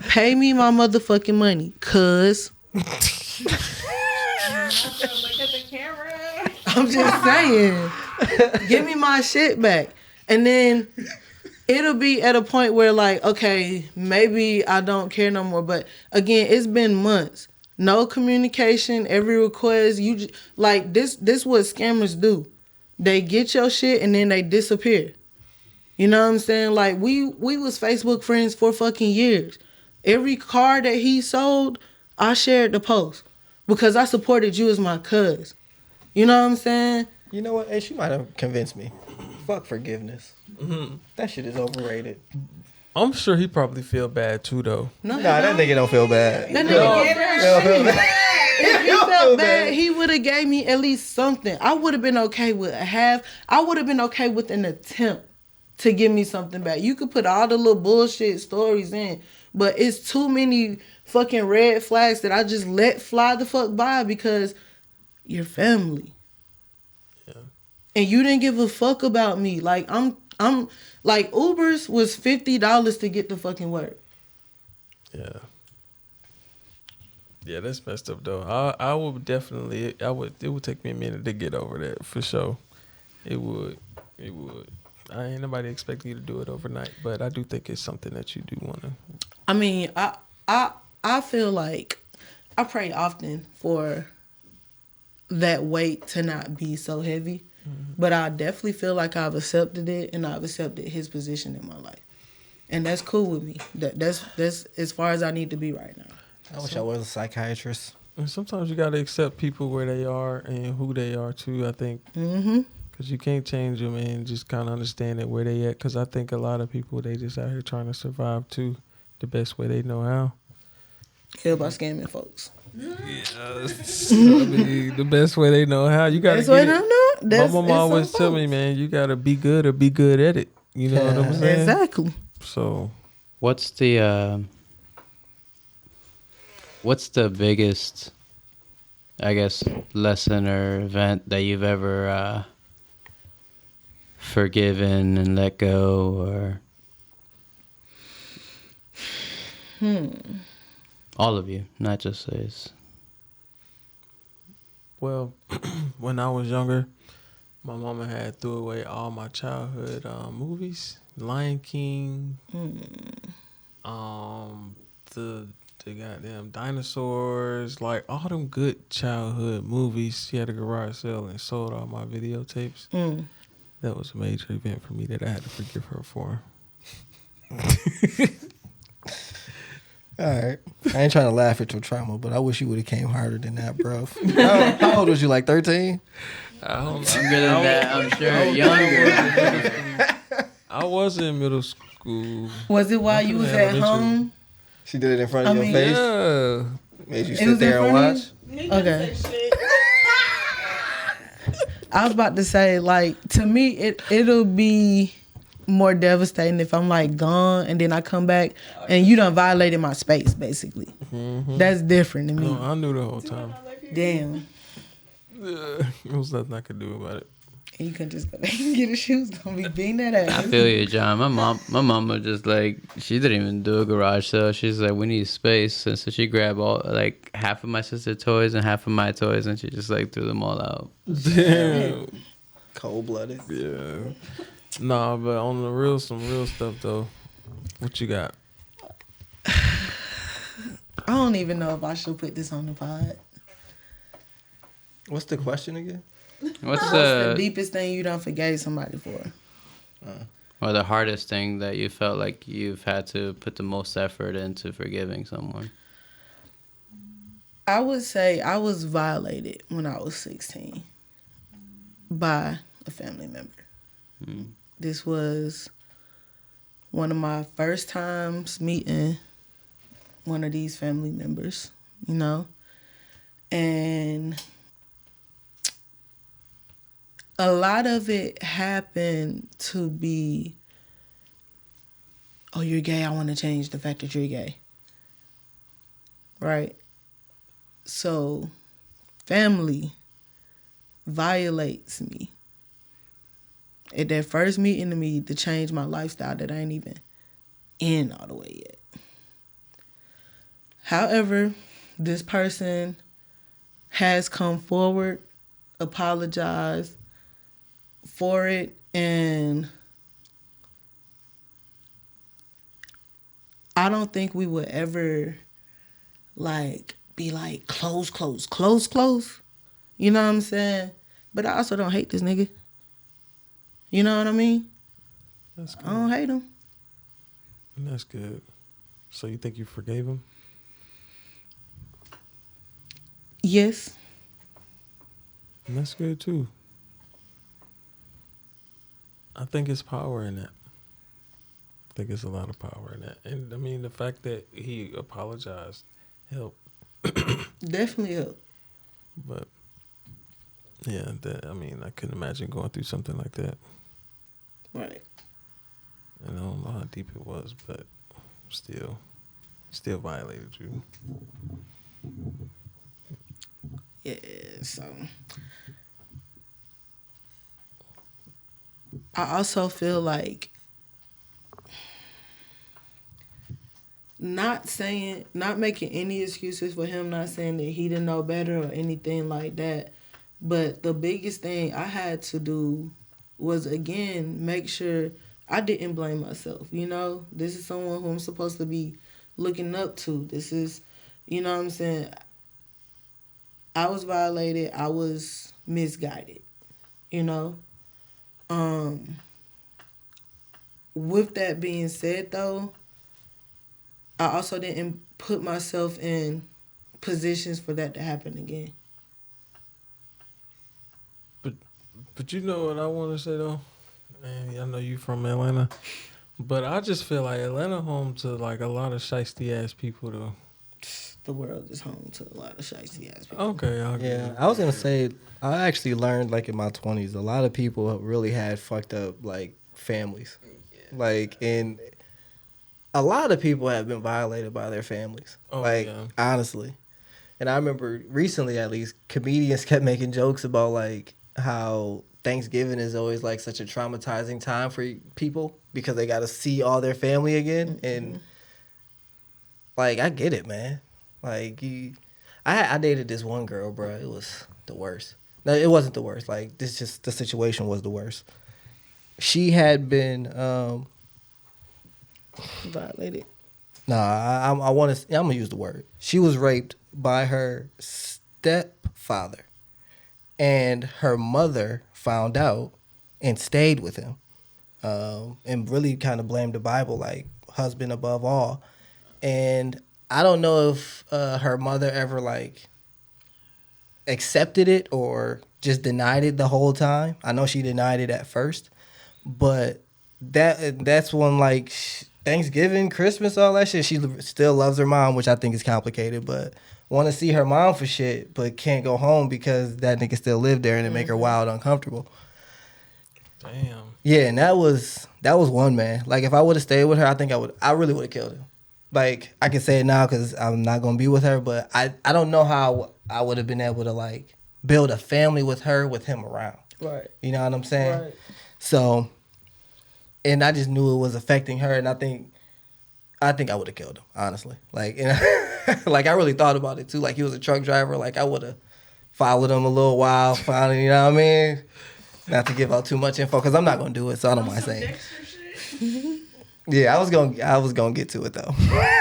Pay me my motherfucking money, cuz. Look at the camera. I'm just saying. Give me my shit back. And then it'll be at a point where okay, maybe I don't care no more. But again, it's been months. No communication, every request. This what scammers do. They get your shit and then they disappear. You know what I'm saying? We was Facebook friends for fucking years. Every car that he sold, I shared the post because I supported you as my cuz. You know what I'm saying? You know what? Hey, she might have convinced me. Fuck forgiveness. Mm-hmm. That shit is overrated. I'm sure he probably feel bad too, though. No, that nigga don't feel bad. That nigga don't feel bad. If he felt bad, he would have gave me at least something. I would have been okay with a half. I would have been okay with an attempt to give me something back. You could put all the little bullshit stories in, but it's too many fucking red flags that I just let fly the fuck by because you're family. Yeah. And you didn't give a fuck about me. I'm Ubers was $50 to get the fucking work. Yeah. Yeah, that's messed up though. I would definitely it would take me a minute to get over that for sure. It would. I ain't nobody expecting you to do it overnight, but I do think it's something that you do want to. I mean, I feel like I pray often for that weight to not be so heavy, but I definitely feel like I've accepted it and I've accepted his position in my life, and that's cool with me. That's as far as I need to be right now. I wish I was a psychiatrist. And sometimes you gotta accept people where they are and who they are too. I think. Mm-hmm. Because you can't change them and just kind of understand it where they at. Because I think a lot of people, they just out here trying to survive too the best way they know how. Yeah, by scamming folks. Yeah, I mean, the best way they know how. You got to get it. My mom always tell me, man, you got to be good or be good at it. You know what I'm saying? Exactly. So, what's the biggest, I guess, lesson or event that you've ever forgiven and let go, or all of you, not just Ace? Well, when I was younger, my mama had threw away all my childhood movies, Lion King, the goddamn dinosaurs, like all them good childhood movies. She had a garage sale and sold all my videotapes. That was a major event for me that I had to forgive her for. All right. I ain't trying to laugh at your trauma, but I wish you would have came harder than that, bro. How old was you, like 13? Younger than that, I'm sure. Younger. I was in middle school. Was it while you was at home? She did it in front of your face? Yeah. Made you sit there and watch? Okay. I was about to say, to me, it'll be more devastating if I'm gone and then I come back and you done violated my space, basically. Mm-hmm. That's different to me. No, I knew the whole time. Damn. There was nothing I could do about it. And you couldn't just go back and get her shoes. Gonna be beating that ass. I feel you, John. My mama just like, she didn't even do a garage sale. She's like, we need space, and so she grabbed all like half of my sister's toys and half of my toys, and she just like threw them all out. Damn. Cold blooded. Yeah. Nah, but on the real, some real stuff though. What you got? I don't even know if I should put this on the pod. What's the question again? What's the deepest thing you done forgave somebody for? Or the hardest thing that you felt like you've had to put the most effort into forgiving someone? I would say I was violated when I was 16 by a family member. This was one of my first times meeting one of these family members, you know, and a lot of it happened to be, oh, you're gay, I want to change the fact that you're gay. Right? So, family violates me. At that first meeting to me to change my lifestyle that I ain't even in all the way yet. However, this person has come forward, apologized for it, and I don't think we would ever like be like close. You know what I'm saying? But I also don't hate this nigga. You know what I mean? That's good. I don't hate him. That's good. So you think you forgave him? Yes. And that's good too. I think it's power in that. I think it's a lot of power in that. And I mean, the fact that he apologized helped. Definitely helped. But yeah, I couldn't imagine going through something like that. Right. And I don't know how deep it was, but still violated you. Yeah, so I also feel like not making any excuses for him, not saying that he didn't know better or anything like that. But the biggest thing I had to do was, again, make sure I didn't blame myself. You know, this is someone who I'm supposed to be looking up to. This is, you know what I'm saying? I was violated. I was misguided, you know? With that being said, though, I also didn't put myself in positions for that to happen again. But you know what I want to say, though? And I know you from Atlanta, but I just feel like Atlanta home to, like, a lot of shiesty-ass people, though. The world is home to a lot of shiesty-ass people. Okay, yeah. I was going to say, I actually learned, like, in my 20s, a lot of people really had fucked up, like, families. Yeah. Like, and a lot of people have been violated by their families. Oh, like, yeah. Honestly. And I remember recently, at least, comedians kept making jokes about, like, how Thanksgiving is always, like, such a traumatizing time for people because they got to see all their family again. And, like, I get it, man. Like, I dated this one girl, bro. It was the worst. No, it wasn't the worst. Like, the situation was the worst. She had been violated. Nah, I'm gonna use the word. She was raped by her stepfather, and her mother found out and stayed with him, and really kind of blamed the Bible, like husband above all. And I don't know if her mother ever like accepted it or just denied it the whole time. I know she denied it at first, but that's when like Thanksgiving, Christmas, all that shit, she still loves her mom, which I think is complicated, but want to see her mom for shit, but can't go home because that nigga still lived there and it make her wild uncomfortable. Damn. Yeah, and that was one, man. Like, if I would have stayed with her, I think I really would have killed her. Like, I can say it now because I'm not going to be with her, but I don't know how I would have been able to, like, build a family with her with him around. Right. You know what I'm saying? Right. So, and I just knew it was affecting her, and I think I would have killed him, honestly. Like, like I really thought about it too. Like he was a truck driver. Like I would have followed him a little while, finally. You know what I mean? Not to give out too much info, because I'm not gonna do it, so I don't mind saying. Yeah, I was gonna get to it though.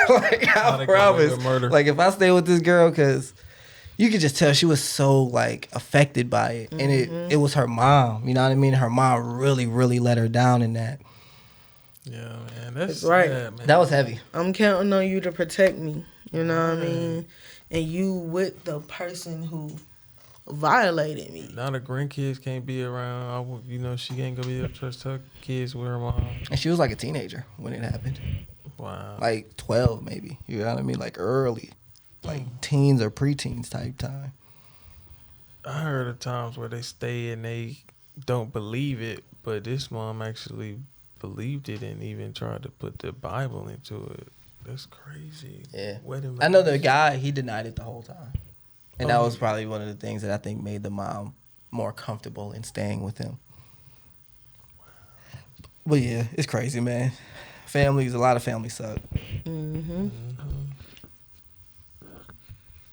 Like I promise. Like if I stay with this girl, because you could just tell she was so like affected by it, and it was her mom. You know what I mean? Her mom really, really let her down in that. Yeah, man, that's right. sad, man. That was heavy. I'm counting on you to protect me. You know what I mean? And you with the person who violated me. Now the grandkids can't be around. She ain't gonna be able to trust her kids with her mom. And she was like a teenager when it happened. Wow. Like 12 maybe. You know what I mean? Like early. Like teens or preteens type time. I heard of times where they stay and they don't believe it, but this mom actually believed it and even tried to put the Bible into it. That's crazy. Yeah. Wedding I know the guy, he denied it the whole time. And that was probably one of the things that I think made the mom more comfortable in staying with him. But yeah, it's crazy, man. A lot of families suck. Mm-hmm.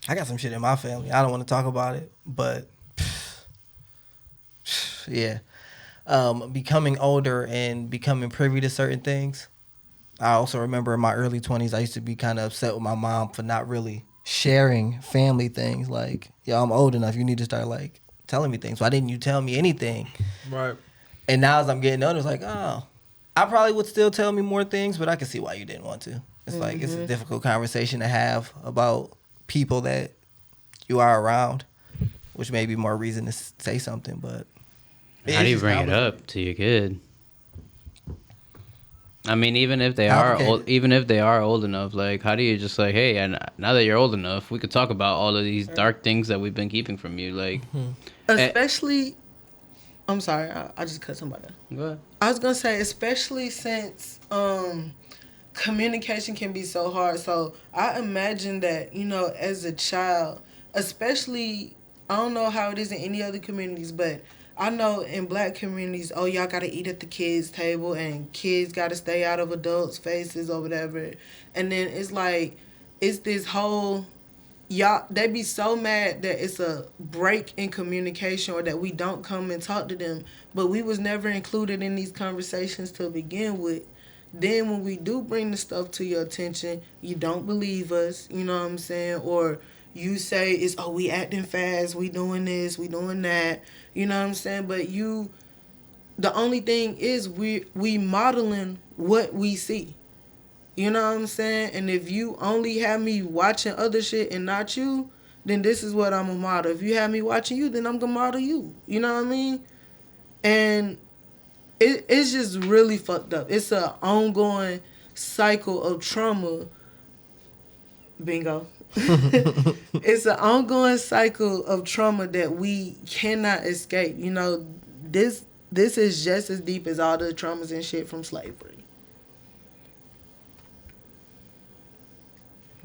I got some shit in my family. I don't want to talk about it, but yeah. Becoming older and becoming privy to certain things. I also remember in my early 20s, I used to be kind of upset with my mom for not really sharing family things. Like, yo, I'm old enough. You need to start, like, telling me things. Why didn't you tell me anything? Right. And now as I'm getting older, it's like, oh, I probably would still tell me more things, but I can see why you didn't want to. It's like, it's a difficult conversation to have about people that you are around, which may be more reason to say something, but... How do you bring it up to your kid? I mean, even if they are old enough, like, how do you just like, hey, and now that you're old enough, we could talk about all of these dark things that we've been keeping from you, like, especially. I'm sorry, I just cut somebody. Go ahead. I was gonna say, especially since communication can be so hard. So I imagine that, as a child, especially, I don't know how it is in any other communities, but I know in black communities, y'all gotta eat at the kids' table and kids gotta stay out of adults' faces or whatever. And then it's like, it's this whole, they be so mad that it's a break in communication or that we don't come and talk to them. But we was never included in these conversations to begin with. Then when we do bring the stuff to your attention, you don't believe us, you know what I'm saying? Or you say we acting fast, we doing this, we doing that, you know what I'm saying? But the only thing is we modeling what we see. You know what I'm saying? And if you only have me watching other shit and not you, then this is what I'm gonna model. If you have me watching you, then I'm gonna model you. You know what I mean? And it's just really fucked up. It's an ongoing cycle of trauma. Bingo. It's an ongoing cycle of trauma that we cannot escape. This is just as deep as all the traumas and shit from slavery.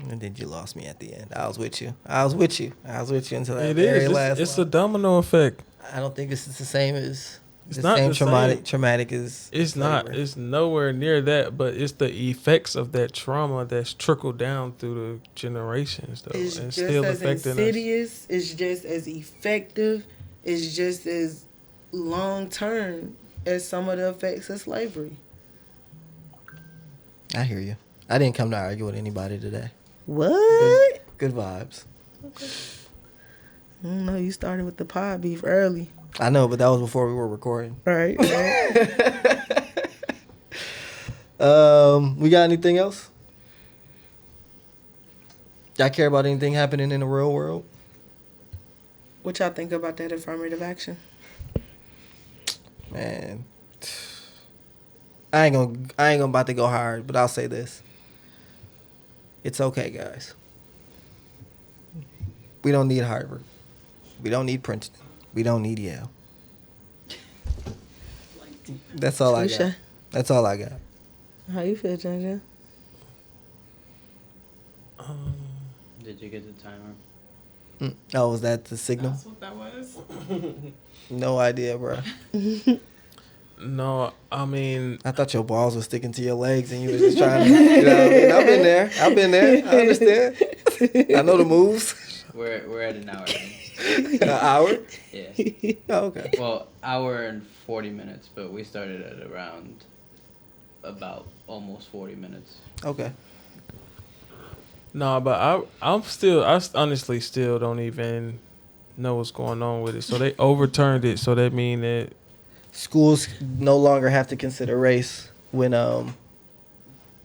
And then you lost me at the end. I was with you until that last It's one. a domino effect. I don't think it's the same as... It's not same the traumatic as... It's slavery. not. It's nowhere near that, but it's the effects of that trauma that's trickled down through the generations, though, It's and just still as affecting insidious. It's just as effective. It's just as long term as some of the effects of slavery. I hear you. I didn't come to argue with anybody today. What? Good vibes. Okay. I don't know. You started with the pod beef early. I know, but that was before we were recording. Right. We got anything else? Y'all care about anything happening in the real world? What y'all think about that affirmative action? Man, I ain't gonna about to go hard, but I'll say this. It's okay, guys. We don't need Harvard. We don't need Princeton. We don't need Yale. That's all I got. That's all I got. How you feel, Ginger? Did you get the timer? Oh, was that the signal? That's what that was. was. No idea, bro. No, I mean, I thought your balls were sticking to your legs and you was just trying to, you know what I mean? I've been there. I understand. I know the moves. We're at an hour. An hour? Yeah. Oh, okay. Well, hour and 40 minutes, but we started at around about almost 40 minutes. Okay. no, but I honestly still don't even know what's going on with it. So they overturned it. So that mean that Schools no longer have to consider race when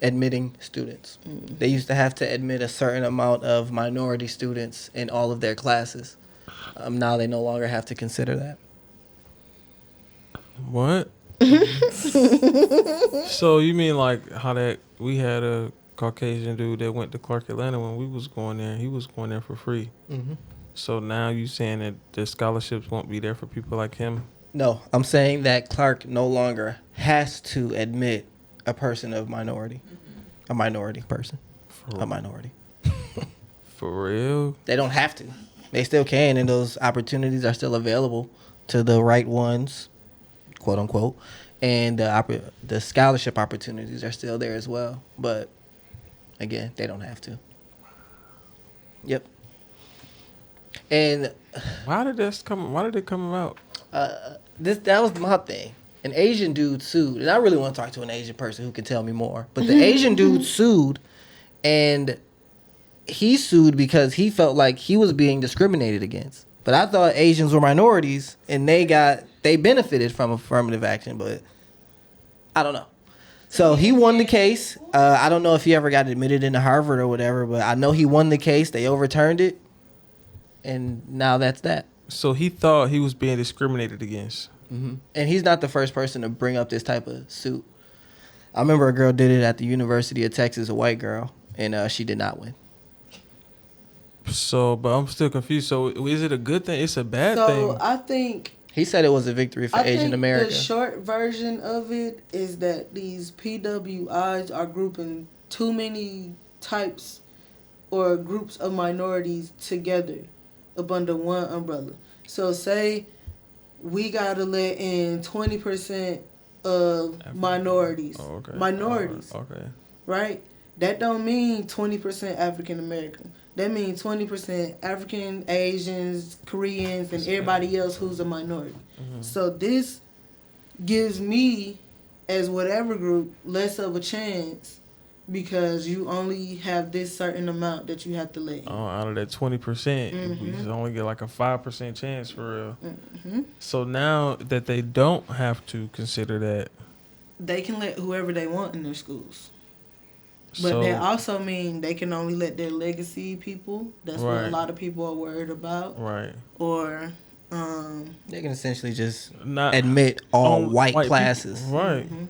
admitting students. They used to have to admit a certain amount of minority students in all of their classes. Now they no longer have to consider that. what? So you mean like how that we had a Caucasian dude that went to Clark Atlanta when we was going there. He was going there for free. Mm-hmm. So now you saying that the scholarships won't be there for people like him? No, I'm saying that Clark no longer has to admit a person of minority. A minority person. A minority. For real? They don't have to. They still can, and those opportunities are still available to the right ones, quote unquote. And the scholarship opportunities are still there as well. But again, they don't have to. Yep. And Why did it come about? that was my thing. An Asian dude sued, and I really want to talk to an Asian person who can tell me more. But the Asian dude sued, and he sued because he felt like he was being discriminated against. But I thought Asians were minorities, and they benefited from affirmative action, but I don't know. So he won the case. I don't know if he ever got admitted into Harvard or whatever, but I know he won the case. They overturned it, and now that's that. So he thought he was being discriminated against. Mm-hmm. And he's not the first person to bring up this type of suit. I remember a girl did it at the University of Texas, a white girl, and she did not win. So, but I'm still confused. So is it a good thing? It's a bad thing. So I think He said it was a victory for Asian America. The short version of it is that these PWIs are grouping too many types or groups of minorities together up under one umbrella. So say we gotta let in 20% of minorities. Oh, okay. Minorities. Okay. Right? That don't mean 20% African American. That means 20% African, Asians, Koreans, and everybody else who's a minority. Mm-hmm. So this gives me, as whatever group, less of a chance because you only have this certain amount that you have to let in. Oh, out of that 20%, you just only get like a 5% chance for real. Mm-hmm. So now that they don't have to consider that, they can let whoever they want in their schools. But that also mean they can only let their legacy people. That's what a lot of people are worried about. Right. Or they can essentially just not admit all white classes. People. Right. Mm-hmm.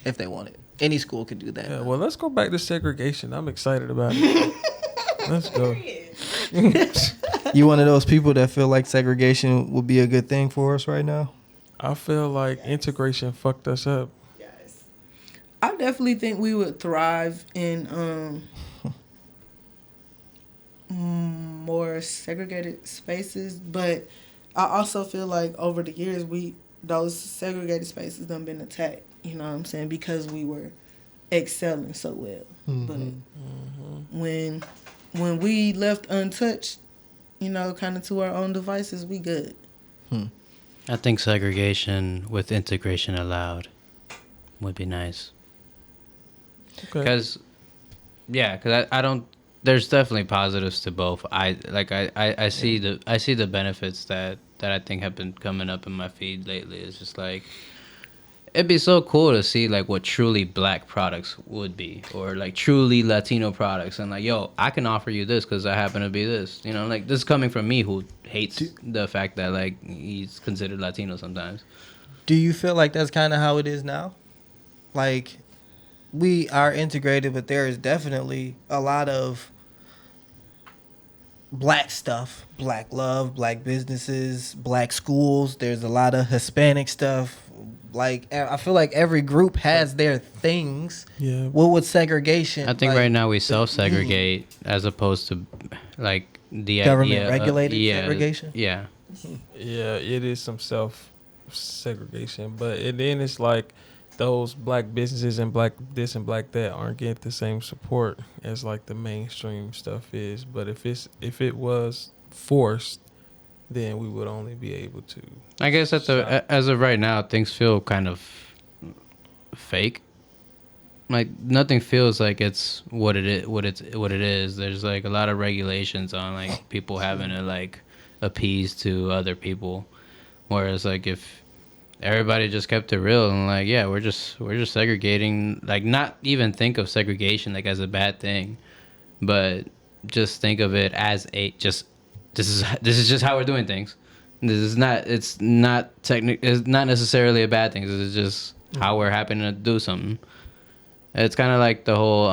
If they want it. Any school could do that. Yeah, well, let's go back to segregation. I'm excited about it. Let's go. You one of those people that feel like segregation would be a good thing for us right now? I feel like integration fucked us up. I definitely think we would thrive in more segregated spaces, but I also feel like over the years those segregated spaces done been attacked. You know what I'm saying? Because we were excelling so well. Mm-hmm. But when we left untouched, you know, kind of to our own devices, we good. I think segregation with integration allowed would be nice. Because, I don't. There's definitely positives to both. I see the benefits that I think have been coming up in my feed lately. It's just like it'd be so cool to see like what truly black products would be, or like truly Latino products, and like, yo, I can offer you this because I happen to be this. You know, like this is coming from me who hates the fact that like he's considered Latino sometimes. Do you feel like that's kind of how it is now? Like, we are integrated, but there is definitely a lot of black stuff, black love, black businesses, black schools. There's a lot of Hispanic stuff. Like, I feel like every group has their things. Yeah. What would segregation? I think right now we self-segregate as opposed to like the government regulated segregation. Yeah. Yeah, it is some self segregation, but then it's like those black businesses and black this and black that aren't getting the same support as like the mainstream stuff is. But if it was forced, then we would only be able to. I guess as of right now, things feel kind of fake. Like nothing feels like it's what it is. There's like a lot of regulations on like people having to like appease to other people, whereas like if everybody just kept it real and like yeah, we're just segregating, like not even think of segregation like as a bad thing, but just think of it as this is just how we're doing things. It's not necessarily a bad thing. This is just how we're happening to do something. It's kind of like the whole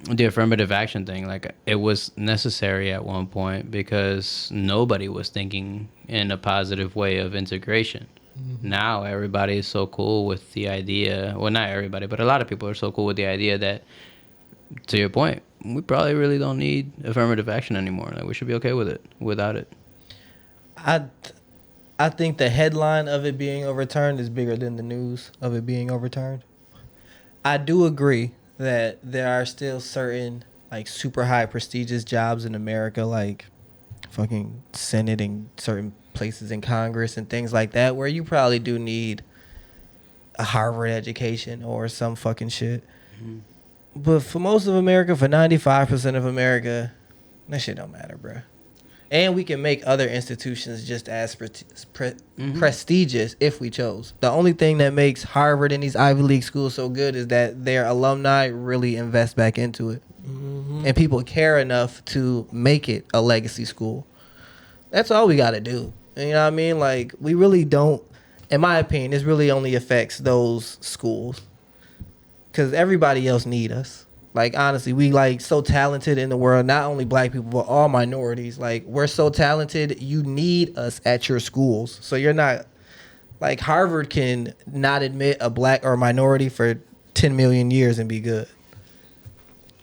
the affirmative action thing. Like it was necessary at one point because nobody was thinking in a positive way of integration. Mm-hmm. Now everybody is so cool with the idea. Well, not everybody, but a lot of people are so cool with the idea that, to your point, we probably really don't need affirmative action anymore. Like we should be okay with it without it. I think the headline of it being overturned is bigger than the news of it being overturned. I do agree that there are still certain like super high prestigious jobs in America, like fucking Senate and certain places in Congress and things like that, where you probably do need a Harvard education or some fucking shit. Mm-hmm. But for most of America, for 95% of America, that shit don't matter, bro. And we can make other institutions just as prestigious if we chose. The only thing that makes Harvard and these Ivy League schools so good is that their alumni really invest back into it. Mm-hmm. And people care enough to make it a legacy school. That's all we got to do. You know what I mean? Like, we really don't, in my opinion, this really only affects those schools. Because everybody else need us. Like, honestly, we, like, so talented in the world. Not only black people, but all minorities. Like, we're so talented. You need us at your schools. So you're not... Like, Harvard can not admit a black or minority for 10 million years and be good.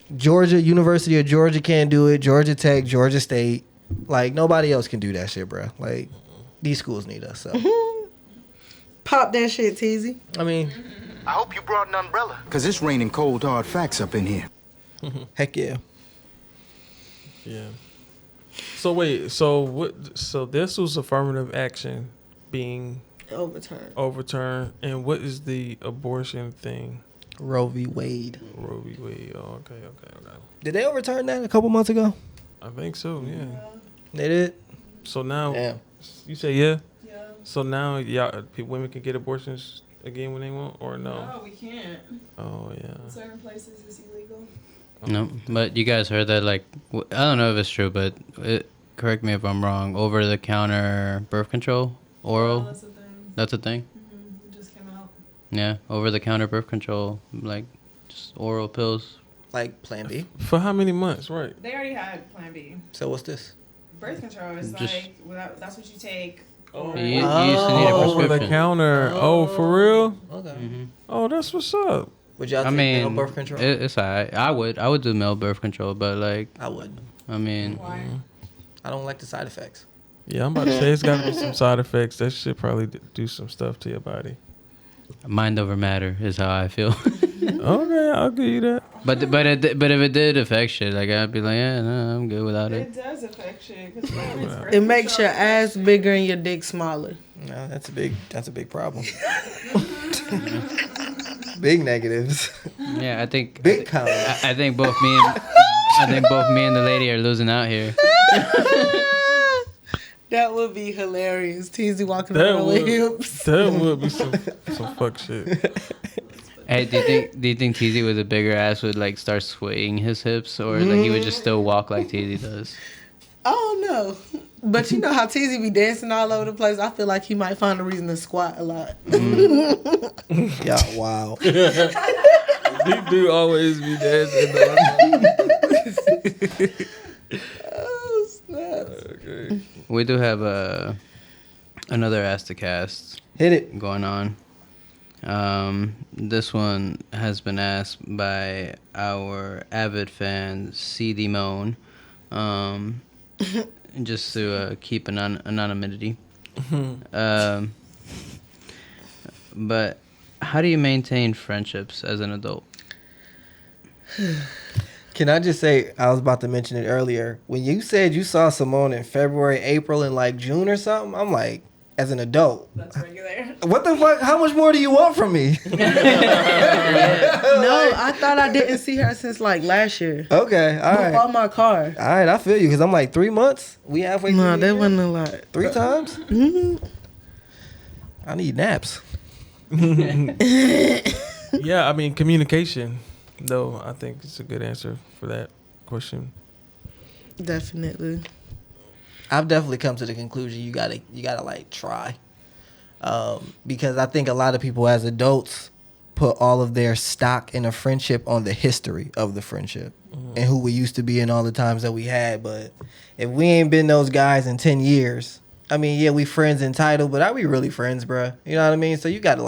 University of Georgia can't do it. Georgia Tech, Georgia State. Like, nobody else can do that shit, bro. Like, these schools need us, so... Pop that shit, Teasy. I mean... I hope you brought an umbrella. Because it's raining cold, hard facts up in here. Heck yeah. Yeah. So wait, so this was affirmative action being overturned. And what is the abortion thing? Roe v. Wade. Roe v. Wade. Oh, okay. Did they overturn that a couple months ago? I think so, yeah. They did? So now... Damn. You say yeah? Yeah. So now women can get abortions again when they want, or no? No, we can't. Oh, yeah. In certain places it's illegal. No, but you guys heard that, like, I don't know if it's true, but correct me if I'm wrong, over-the-counter birth control? Oral? That's a thing. That's a thing? Mm-hmm. It just came out. Yeah, over-the-counter birth control, like, just oral pills. Like Plan B? For how many months, right? They already had Plan B. So what's this? Birth control is that's what you take. You used to need a prescription. Over the counter. Oh, for real? Okay. Mm-hmm. Oh, that's what's up. Would y'all take male birth control? It's alright. I would do male birth control, but like I wouldn't. I mean, why? I don't like the side effects. Yeah, I'm about to say it's got to be some side effects. That should probably do some stuff to your body. mind over matter is how I feel. Okay, I'll give you that. But if it did affect shit, like I'd be like, yeah, no, I'm good without it. It does affect shit. It makes your ass bigger and your dick smaller. No, that's a big problem. Big negatives. Yeah, I think big cons. I think both me and the lady are losing out here. That would be hilarious. Teasy walking around with hips. That would be some fuck shit. Hey, do you think Teasy with a bigger ass would like start swaying his hips, or like he would just still walk like Teasy does? I don't know. But you know how Teasy be dancing all over the place? I feel like he might find a reason to squat a lot. Yeah, wow. He do always be dancing. Oh, snap. Okay. We do have another Ask the Cast. Hit it. Going on. This one has been asked by our avid fan, CD Moan. just to keep anonymity. But how do you maintain friendships as an adult? Can I just say, I was about to mention it earlier. When you said you saw Simone in February, April, and like June or something, I'm like, as an adult. That's regular. What the fuck? How much more do you want from me? No, I thought I didn't see her since like last year. Okay, all right. Before my car. All right, I feel you, because I'm like 3 months. We halfway through. No, the that year? wasn't a lot. 3 times? Mm-hmm. I need naps. Yeah, I mean communication. Though I think it's a good answer for that question. Definitely. I've definitely come to the conclusion you gotta like try, because I think a lot of people as adults put all of their stock in a friendship on the history of the friendship and who we used to be and all the times that we had. But if we ain't been those guys in 10 years, I mean, yeah, we friends in title, but are we really friends, bruh? You know what I mean? So you gotta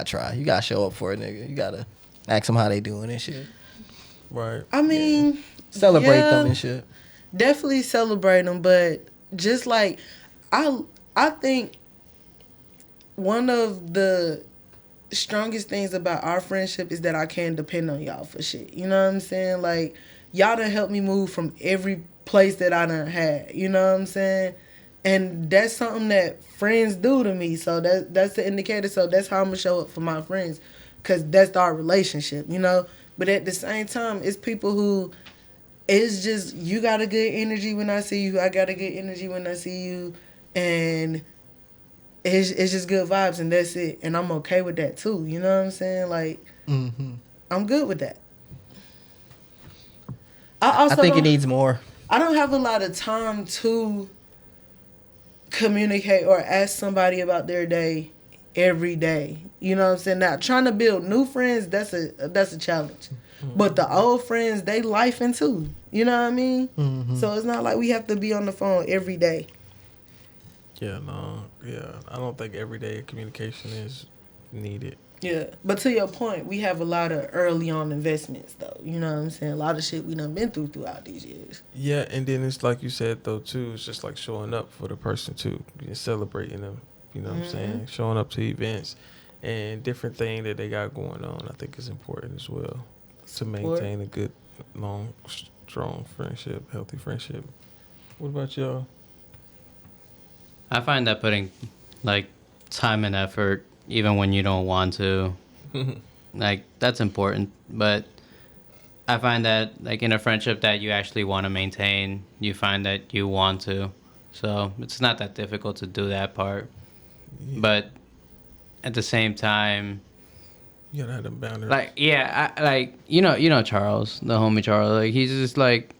try. You gotta show up for a nigga. You gotta ask them how they doing and shit. Right. I mean, Celebrate them and shit. Definitely celebrate them, but just like I think one of the strongest things about our friendship is that I can depend on y'all for shit. You know what I'm saying? Like, y'all done helped me move from every place that I done had. You know what I'm saying? And that's something that friends do to me. So that's the indicator. So that's how I'm going to show up for my friends, because that's our relationship, you know? But at the same time, it's people who, it's just, you got a good energy when I see you. I got a good energy when I see you. And it's just good vibes, and that's it. And I'm okay with that, too. You know what I'm saying? Like, I'm good with that. I think it needs more. I don't have a lot of time to communicate or ask somebody about their day every day. You know what I'm saying? Now, trying to build new friends, that's a challenge. But the old friends, they lifing too. You know what I mean? So it's not like we have to be on the phone every day. Yeah, no. Yeah, I don't think everyday communication is needed. Yeah, but to your point, we have a lot of early on investments, though. You know what I'm saying? A lot of shit we done been throughout these years. Yeah, and then it's like you said, though, too. It's just like showing up for the person, too. You're celebrating them, you know what I'm saying? Showing up to events and different thing that they got going on, I think is important as well. To maintain a good, long, strong friendship, healthy friendship. What about y'all? I find that putting, like, time and effort, even when you don't want to, like, that's important. But I find that, like, in a friendship that you actually want to maintain, you find that you want to. So it's not that difficult to do that part. Yeah. But at the same time, you gotta have them boundaries. Like, yeah, you know Charles, the homie Charles. Like, he's just like,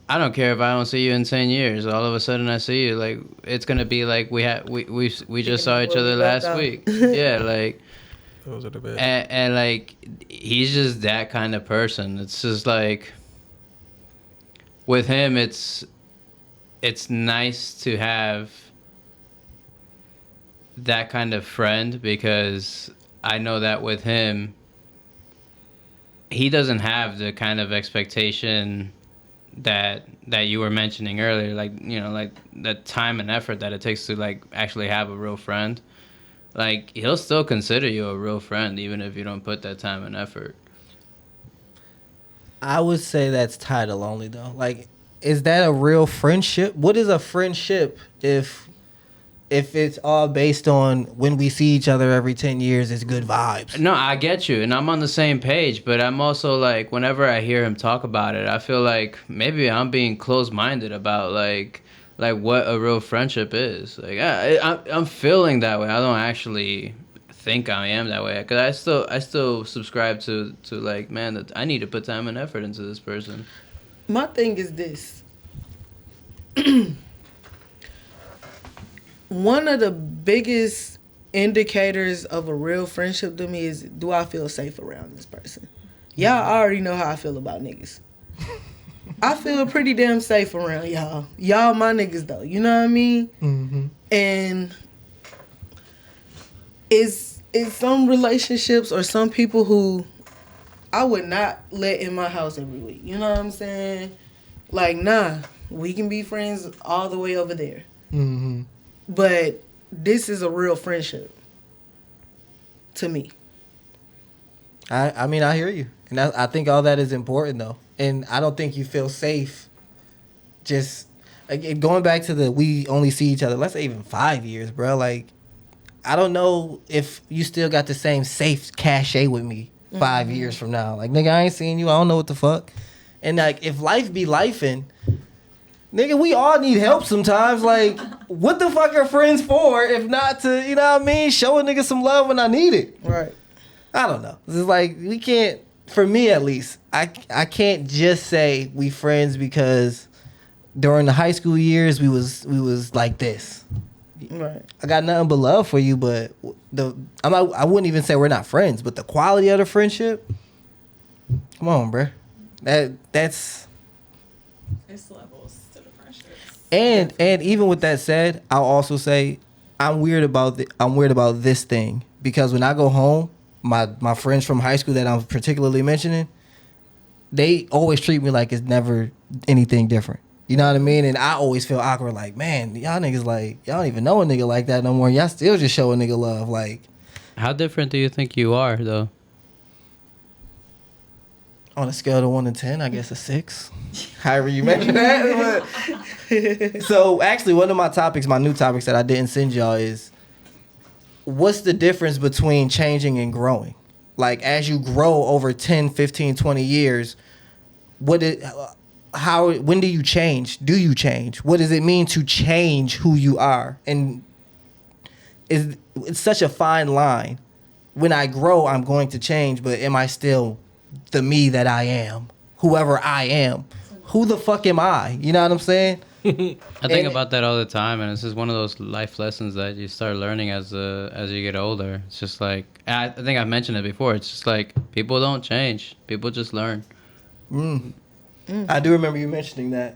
I don't care if I don't see you in 10 years. All of a sudden I see you. Like, it's gonna be like we just saw each other last week. Yeah, like, those are the best. And like, he's just that kind of person. It's just like, with him, it's nice to have that kind of friend, because I know that with him, he doesn't have the kind of expectation that you were mentioning earlier, like, you know, like the time and effort that it takes to, like, actually have a real friend. Like, he'll still consider you a real friend even if you don't put that time and effort. I would say that's title only, though. Like, is that a real friendship? What is a friendship if it's all based on when we see each other every 10 years, it's good vibes? No, I get you, and I'm on the same page, but I'm also like, whenever I hear him talk about it, I feel like maybe I'm being closed-minded about like what a real friendship is. Like, I'm feeling that way. I don't actually think I am that way, because I still subscribe to like, man, that I need to put time and effort into this person. My thing is this. One of the biggest indicators of a real friendship to me is, do I feel safe around this person? Y'all already know how I feel about niggas. I feel pretty damn safe around y'all. Y'all my niggas, though. You know what I mean? And it's some relationships or some people who I would not let in my house every week. You know what I'm saying? Like, nah, we can be friends all the way over there. Mm-hmm. But this is a real friendship to me. I mean, I hear you. And I think all that is important, though. And I don't think you feel safe just again, going back to the we only see each other, let's say even 5 years, bro. Like, I don't know if you still got the same safe cachet with me 5 years from now. Like, nigga, I ain't seen you. I don't know what the fuck. And, like, if life be lifing, nigga, we all need help sometimes. Like, what the fuck are friends for if not to, you know what I mean, show a nigga some love when I need it? Right. I don't know. It's like, we can't, for me at least, I can't just say we friends because during the high school years we was like this. Right. I got nothing but love for you, but I wouldn't even say we're not friends, but the quality of the friendship, come on, bruh. That's It's levels to the friendships. and even with that said, I'll also say I'm weird about this thing because when I go home, my friends from high school that I'm particularly mentioning, they always treat me like it's never anything different. You know what I mean? And I always feel awkward, like, man, y'all niggas like, y'all don't even know a nigga like that no more. Y'all still just show a nigga love. Like, How different do you think you are, though? on a scale of 1 to 10, I guess a 6. However you measure that. So actually, one of my topics, my new topics that I didn't send y'all is, what's the difference between changing and growing? Like, as you grow over 10, 15, 20 years, when do you change? Do you change? What does it mean to change who you are? And it's such a fine line. When I grow, I'm going to change, but am I still the me that I am? Whoever I am. Who the fuck am I? You know what I'm saying? I think about that all the time, and it's just one of those life lessons that you start learning as you get older. It's just like, I think I've mentioned it before. It's just like, people don't change. People just learn. I do remember you mentioning that.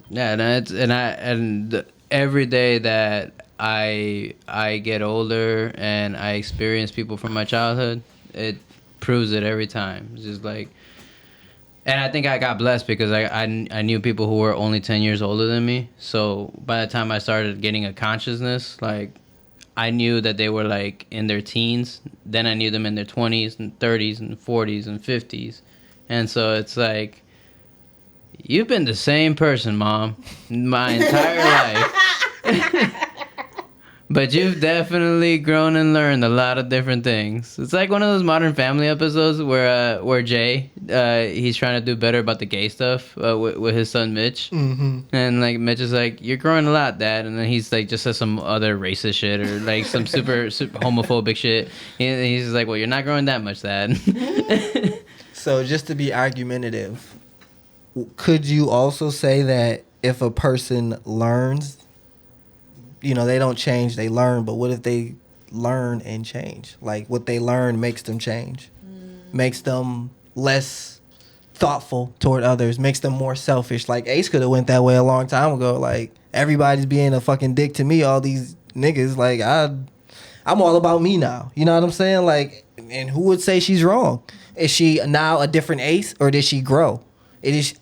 Yeah, and every day that I get older and I experience people from my childhood, it proves it every time. It's just like, and I think I got blessed because I knew people who were only 10 years older than me. So by the time I started getting a consciousness, like, I knew that they were like in their teens. Then I knew them in their 20s and 30s and 40s and 50s. And so it's like, you've been the same person, Mom, my entire life. But you've definitely grown and learned a lot of different things. It's like one of those Modern Family episodes where Jay, he's trying to do better about the gay stuff with his son Mitch. Mm-hmm. And like Mitch is like, you're growing a lot, Dad. And then he's like, just says some other racist shit or like some super homophobic shit. And he's just like, well, you're not growing that much, Dad. So just to be argumentative, could you also say that if a person learns, you know, they don't change, they learn, but what if they learn and change? Like, what they learn makes them change, makes them less thoughtful toward others, makes them more selfish. Like, Ace could have went that way a long time ago. Like, everybody's being a fucking dick to me, all these niggas. Like, I'm all about me now. You know what I'm saying? Like, and who would say she's wrong? Is she now a different Ace, or did she grow? It is,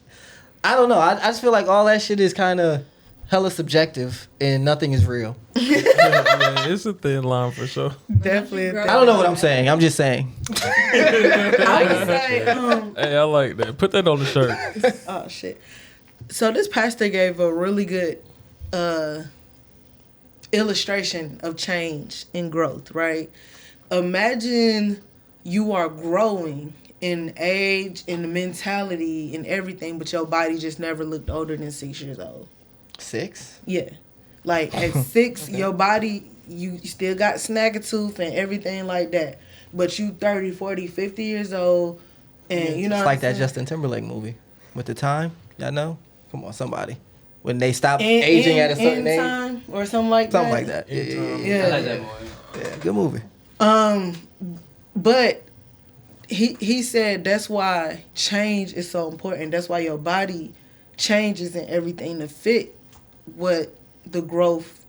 I don't know. I just feel like all that shit is kind of hella subjective and nothing is real. Yeah, it's a thin line for sure. Definitely. I don't know what I'm saying. I'm just saying. I would say, Hey, I like that. Put that on the shirt. oh shit. So this pastor gave a really good illustration of change and growth, right? Imagine you are growing in age, in the mentality, in everything, but your body just never looked older than 6 years old. 6? Yeah. Like at 6, your body, you still got snaggletooth and everything like that. But you 30, 40, 50 years old, and you know It's like that Justin Timberlake movie with the time. Y'all know? Come on, somebody. When they stop aging at a certain age. Time or something like Something that. like that. Yeah. I like that movie. Yeah, good movie. But he said that's why change is so important. That's why your body changes and everything to fit what the growth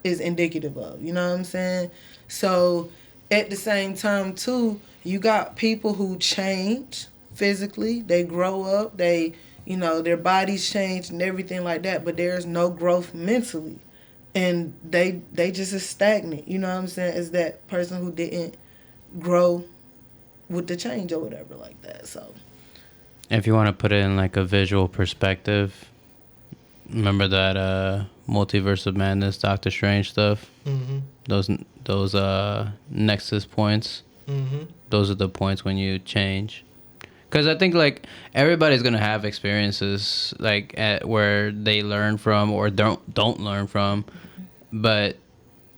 is indicative of. You know what I'm saying? So at the same time too, you got people who change physically. They grow up. They you know, their bodies change and everything like that, but there's no growth mentally. And they just is stagnant, you know what I'm saying? As that person who didn't grow with the change or whatever like that. So If you want to put it in like a visual perspective, remember that Multiverse of Madness, Doctor Strange stuff? Mm-hmm. Those nexus points. Mm-hmm. Those are the points when you change. Because I think like everybody's gonna have experiences like where they learn from or don't learn from, but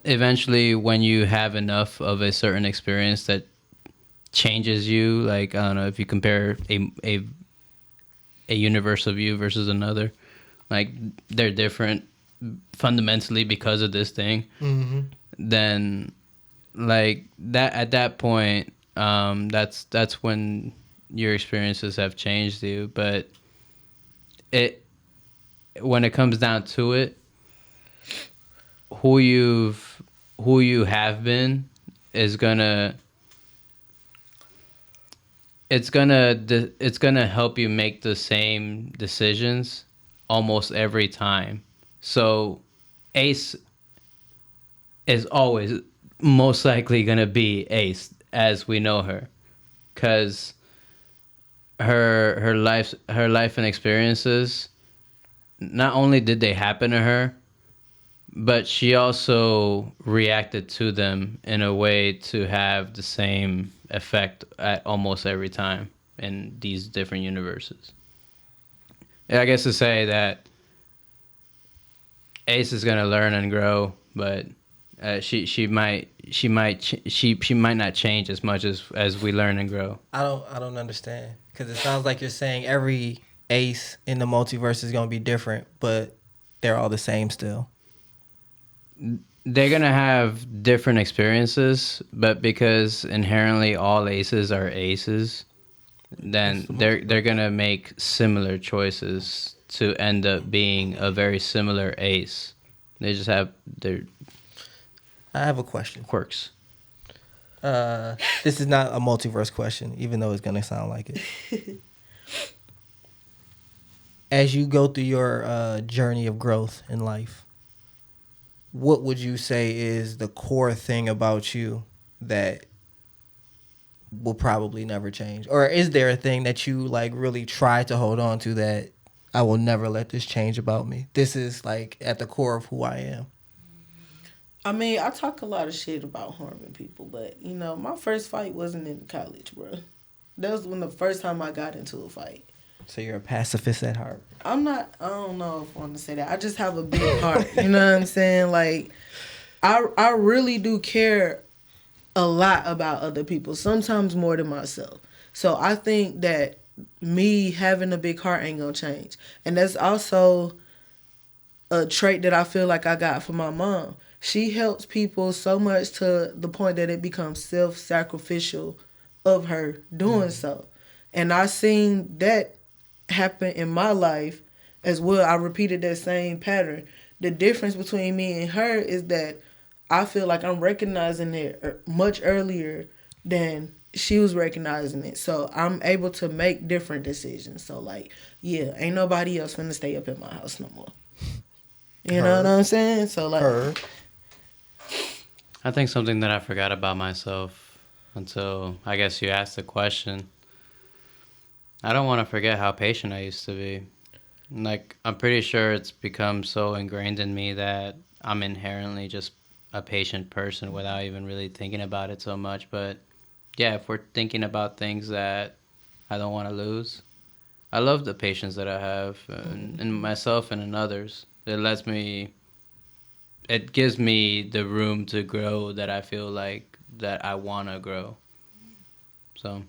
eventually when you have enough of a certain experience that changes you, like I don't know if you compare a universe of you versus another, like they're different fundamentally because of this thing. Mm-hmm. Then like that at that point, that's when your experiences have changed you. But when it comes down to it, who you have been is gonna it's gonna help you make the same decisions almost every time. So Ace is always most likely gonna be Ace as we know her, because her life and experiences, not only did they happen to her, but she also reacted to them in a way to have the same effect at almost every time in these different universes. I guess to say that Ace is gonna learn and grow, but she might not change as much as we learn and grow. I don't understand, because it sounds like you're saying every Ace in the multiverse is gonna be different, but they're all the same still. They're gonna have different experiences, but because inherently all aces are aces, then they're gonna make similar choices to end up being a very similar ace. They just have their. I have a question. Quirks. This is not a multiverse question, even though it's gonna sound like it. As you go through your journey of growth in life, what would you say is the core thing about you that will probably never change? Or is there a thing that you like really try to hold on to that I will never let this change about me? This is like at the core of who I am. I mean, I talk a lot of shit about harming people, but you know, my first fight wasn't in college, bro. That was when the first time I got into a fight. So you're a pacifist at heart. I don't know if I want to say that. I just have a big heart. You know what I'm saying? Like, I really do care a lot about other people, sometimes more than myself. So I think that me having a big heart ain't gonna change. And that's also a trait that I feel like I got from my mom. She helps people so much to the point that it becomes self-sacrificial of her doing so. And I seen that happen in my life as well. I repeated that same pattern. The difference between me and her is that I feel like I'm recognizing it much earlier than she was recognizing it. So I'm able to make different decisions. So like, yeah, ain't nobody else finna stay up in my house no more. You know what I'm saying? So like, I think something that I forgot about myself until I guess you asked the question. I don't want to forget how patient I used to be. Like, I'm pretty sure it's become so ingrained in me that I'm inherently just a patient person without even really thinking about it so much. But yeah, if we're thinking about things that I don't want to lose, I love the patience that I have in myself and in others. It gives me the room to grow that I feel like that I want to grow. So.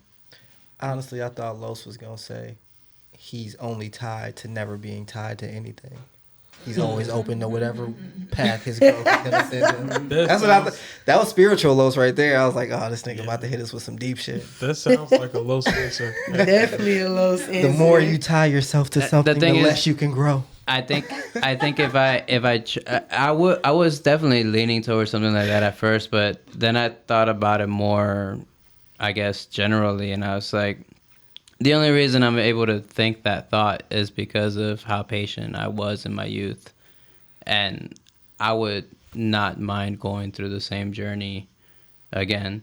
Honestly, I thought Los was going to say he's only tied to never being tied to anything. He's always open to whatever path his growth is going to send him. That's what I thought. That was spiritual Los right there. I was like, oh, this nigga about to hit us with some deep shit. That sounds like a Los answer. Definitely a Los answer. The more you tie yourself to something, the less you can grow. I think I was definitely leaning towards something like that at first, but then I thought about it more, I guess, generally, and I was like, The only reason I'm able to think that thought is because of how patient I was in my youth. And I would not mind going through the same journey again,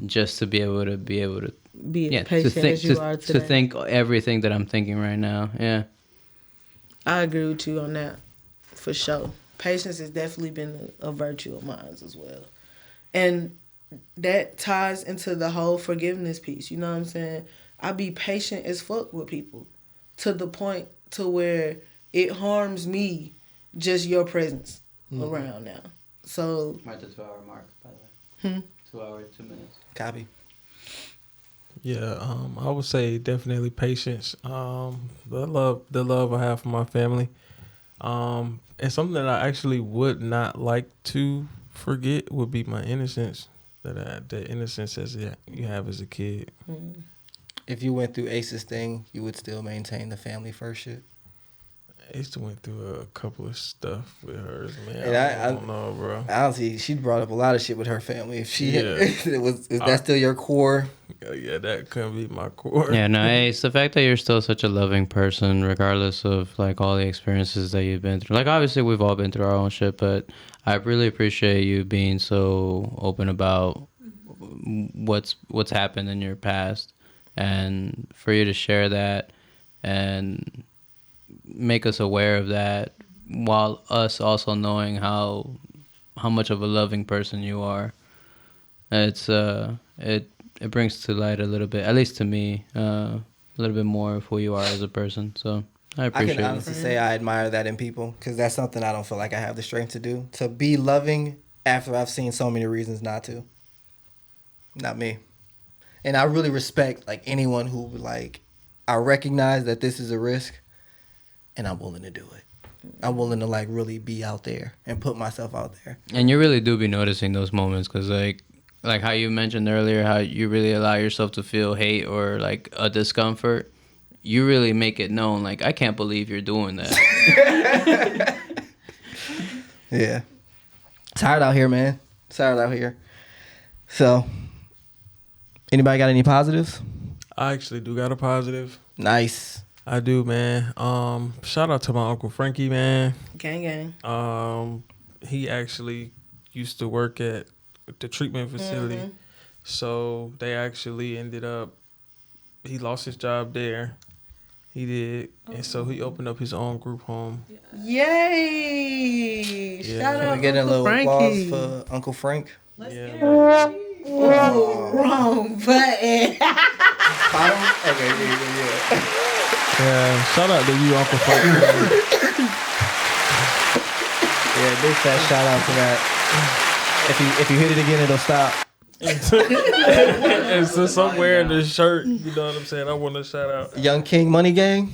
just to be able to Be as patient as you are today. to think everything that I'm thinking right now. Yeah. I agree with you on that, for sure. Patience has definitely been a virtue of mine as well. And that ties into the whole forgiveness piece, you know what I'm saying? I be patient as fuck with people to the point to where it harms me just your presence around now. So... Right, the 2-hour mark, by the way. 2 hours, 2 minutes. Copy. Yeah, I would say definitely patience. The love I have for my family. And something that I actually would not like to forget would be my innocence. The innocence as you have as a kid. If you went through Ace's thing, you would still maintain the family first shit? Ace went through a couple of stuff with hers, man. And I don't know, bro. Honestly, she brought up a lot of shit with her family. If she, is that still your core? Yeah, that couldn't be my core. Yeah, no, Ace, the fact that you're still such a loving person, regardless of like all the experiences that you've been through. Like, obviously, we've all been through our own shit, but I really appreciate you being so open about what's happened in your past, and for you to share that and make us aware of that, while us also knowing how much of a loving person you are. It's it brings to light a little bit, at least to me, a little bit more of who you are as a person. So I appreciate it. I can honestly say I admire that in people, because that's something I don't feel like I have the strength to do. To be loving after I've seen so many reasons not to. Not me. And I really respect like anyone who like, I recognize that this is a risk and I'm willing to do it. I'm willing to like really be out there and put myself out there. And you really do be noticing those moments, because like how you mentioned earlier, how you really allow yourself to feel hate or like a discomfort. You really make it known, like, I can't believe you're doing that. Yeah. It's hard out here, man. It's hard out here. So, anybody got any positives? I actually do got a positive. Nice. I do, man. Shout out to my Uncle Frankie, man. Gang, gang. He actually used to work at the treatment facility. So they actually ended up, he lost his job there. He did. And so he opened up his own group home. Yay! Yeah. Shout Can out we get a Uncle little Frankie. applause for Uncle Frank? Yeah. Oh, wrong button. Okay, yeah. Yeah, shout out to you, Uncle Frank. Yeah, big fat shout out to that. If you hit it again, it'll stop. And since I'm wearing this shirt, you know what I'm saying, I want to shout out Young King Money Gang.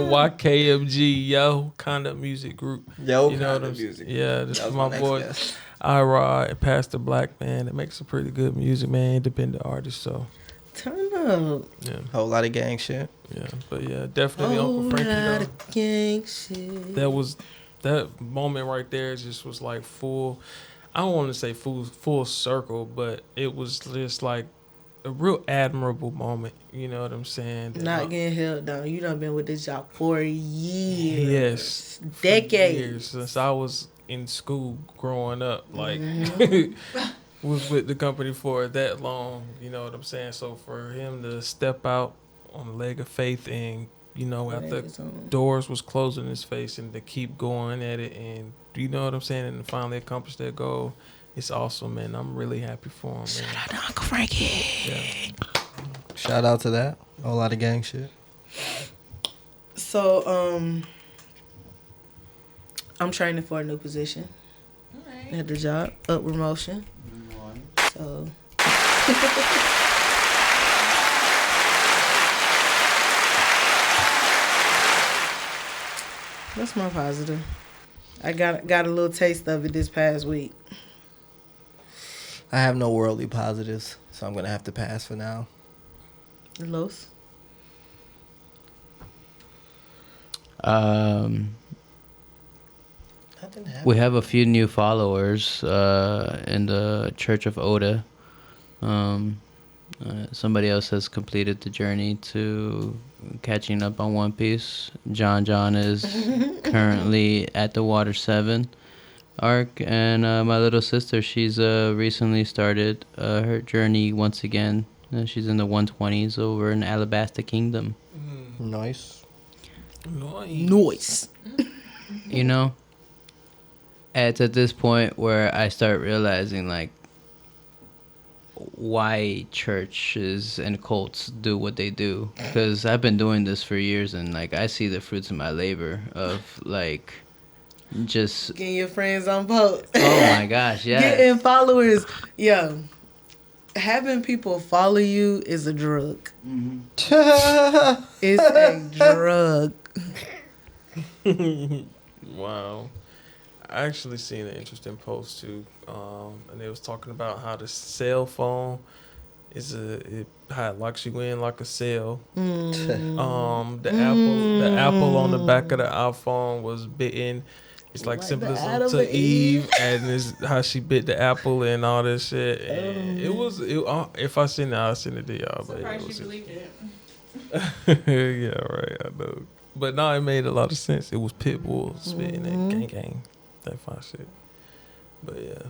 YKMG, Yo Conduct Music Group. Yo, you know what I'm Music. Yeah, this That is was my my boy next Ira and Pastor Black, man. It makes some pretty good music, man. Independent artist, so Turn up. yeah, Whole lot of gang shit. yeah. But yeah, definitely Uncle Frankie. Lot Though. of gang shit. That moment right there just was like full. I don't want to say full circle, but it was just like a real admirable moment. You know what I'm saying? Not getting held down. You done been with this job for years. Yes, Decades. years since I was in school growing up. Like was with the company for that long. You know what I'm saying? So for him to step out on the leg of faith and after doors was closing in his face and to keep going at it and you know what I'm saying and to finally accomplish that goal, it's awesome, man. I'm really happy for him, man. Shout out to Uncle Frankie. Yeah. Shout out to that. A whole lot of gang shit. So, I'm training for a new position at the job, upward motion. So. That's my positive. I got a little taste of it this past week. I have no worldly positives, so I'm gonna have to pass for now. Los? We have a few new followers in the Church of Oda. Somebody else has completed the journey to catching up on One Piece. John is currently at the Water 7 arc, and my little sister, she's recently started her journey once again. She's in the 120s over in Alabasta Kingdom. Nice. Noise. You know, it's at this point where I start realizing, like, why churches and cults do what they do. Because I've been doing this for years, and, like, I see the fruits of my labor of, like, just... Getting your friends on post. Oh, my gosh, yeah. Getting followers. Yo, having people follow you is a drug. It's a drug. Wow. I actually seen an interesting post too, and they was talking about how the cell phone how it locks you in like a cell. The apple on the back of the iPhone was bitten. It's like symbolism to Eve, and it's how she bit the apple and all this shit. And if I seen it, I'll send it to y'all. Surprised you believed it. Yeah, right. I know, but no, it made a lot of sense. It was pit bulls spitting and gang, that fine shit. But yeah.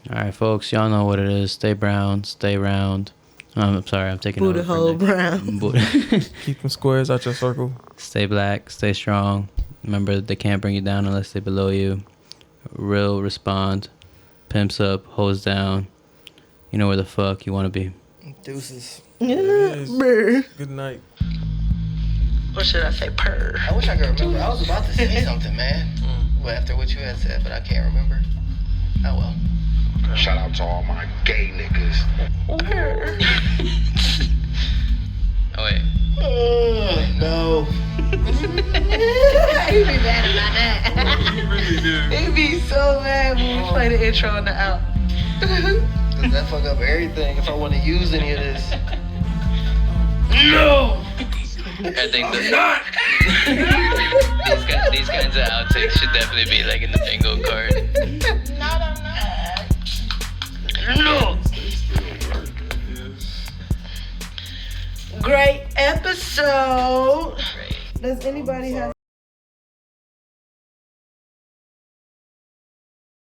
All right, folks, y'all know what it is. Stay brown, stay round. I'm sorry, I'm taking Booty over. hole brown. Keep them squares out your circle. Stay black, stay strong. Remember, they can't bring you down unless they're below you. Real respond. Pimps up, hose down. You know where the fuck you want to be. Deuces. Good night. Or should I say purr? I wish I could remember. I was about to say something, man. Well, after what you had said, but I can't remember. Oh well. Shout out to all my gay niggas. Oh, wait. No. He be mad about that. He really do. He be so mad when we play the intro and the out. Does that fuck up everything if I want to use any of this? No! I think these kinds of outtakes should definitely be like in the bingo card. No! Great episode. Does anybody have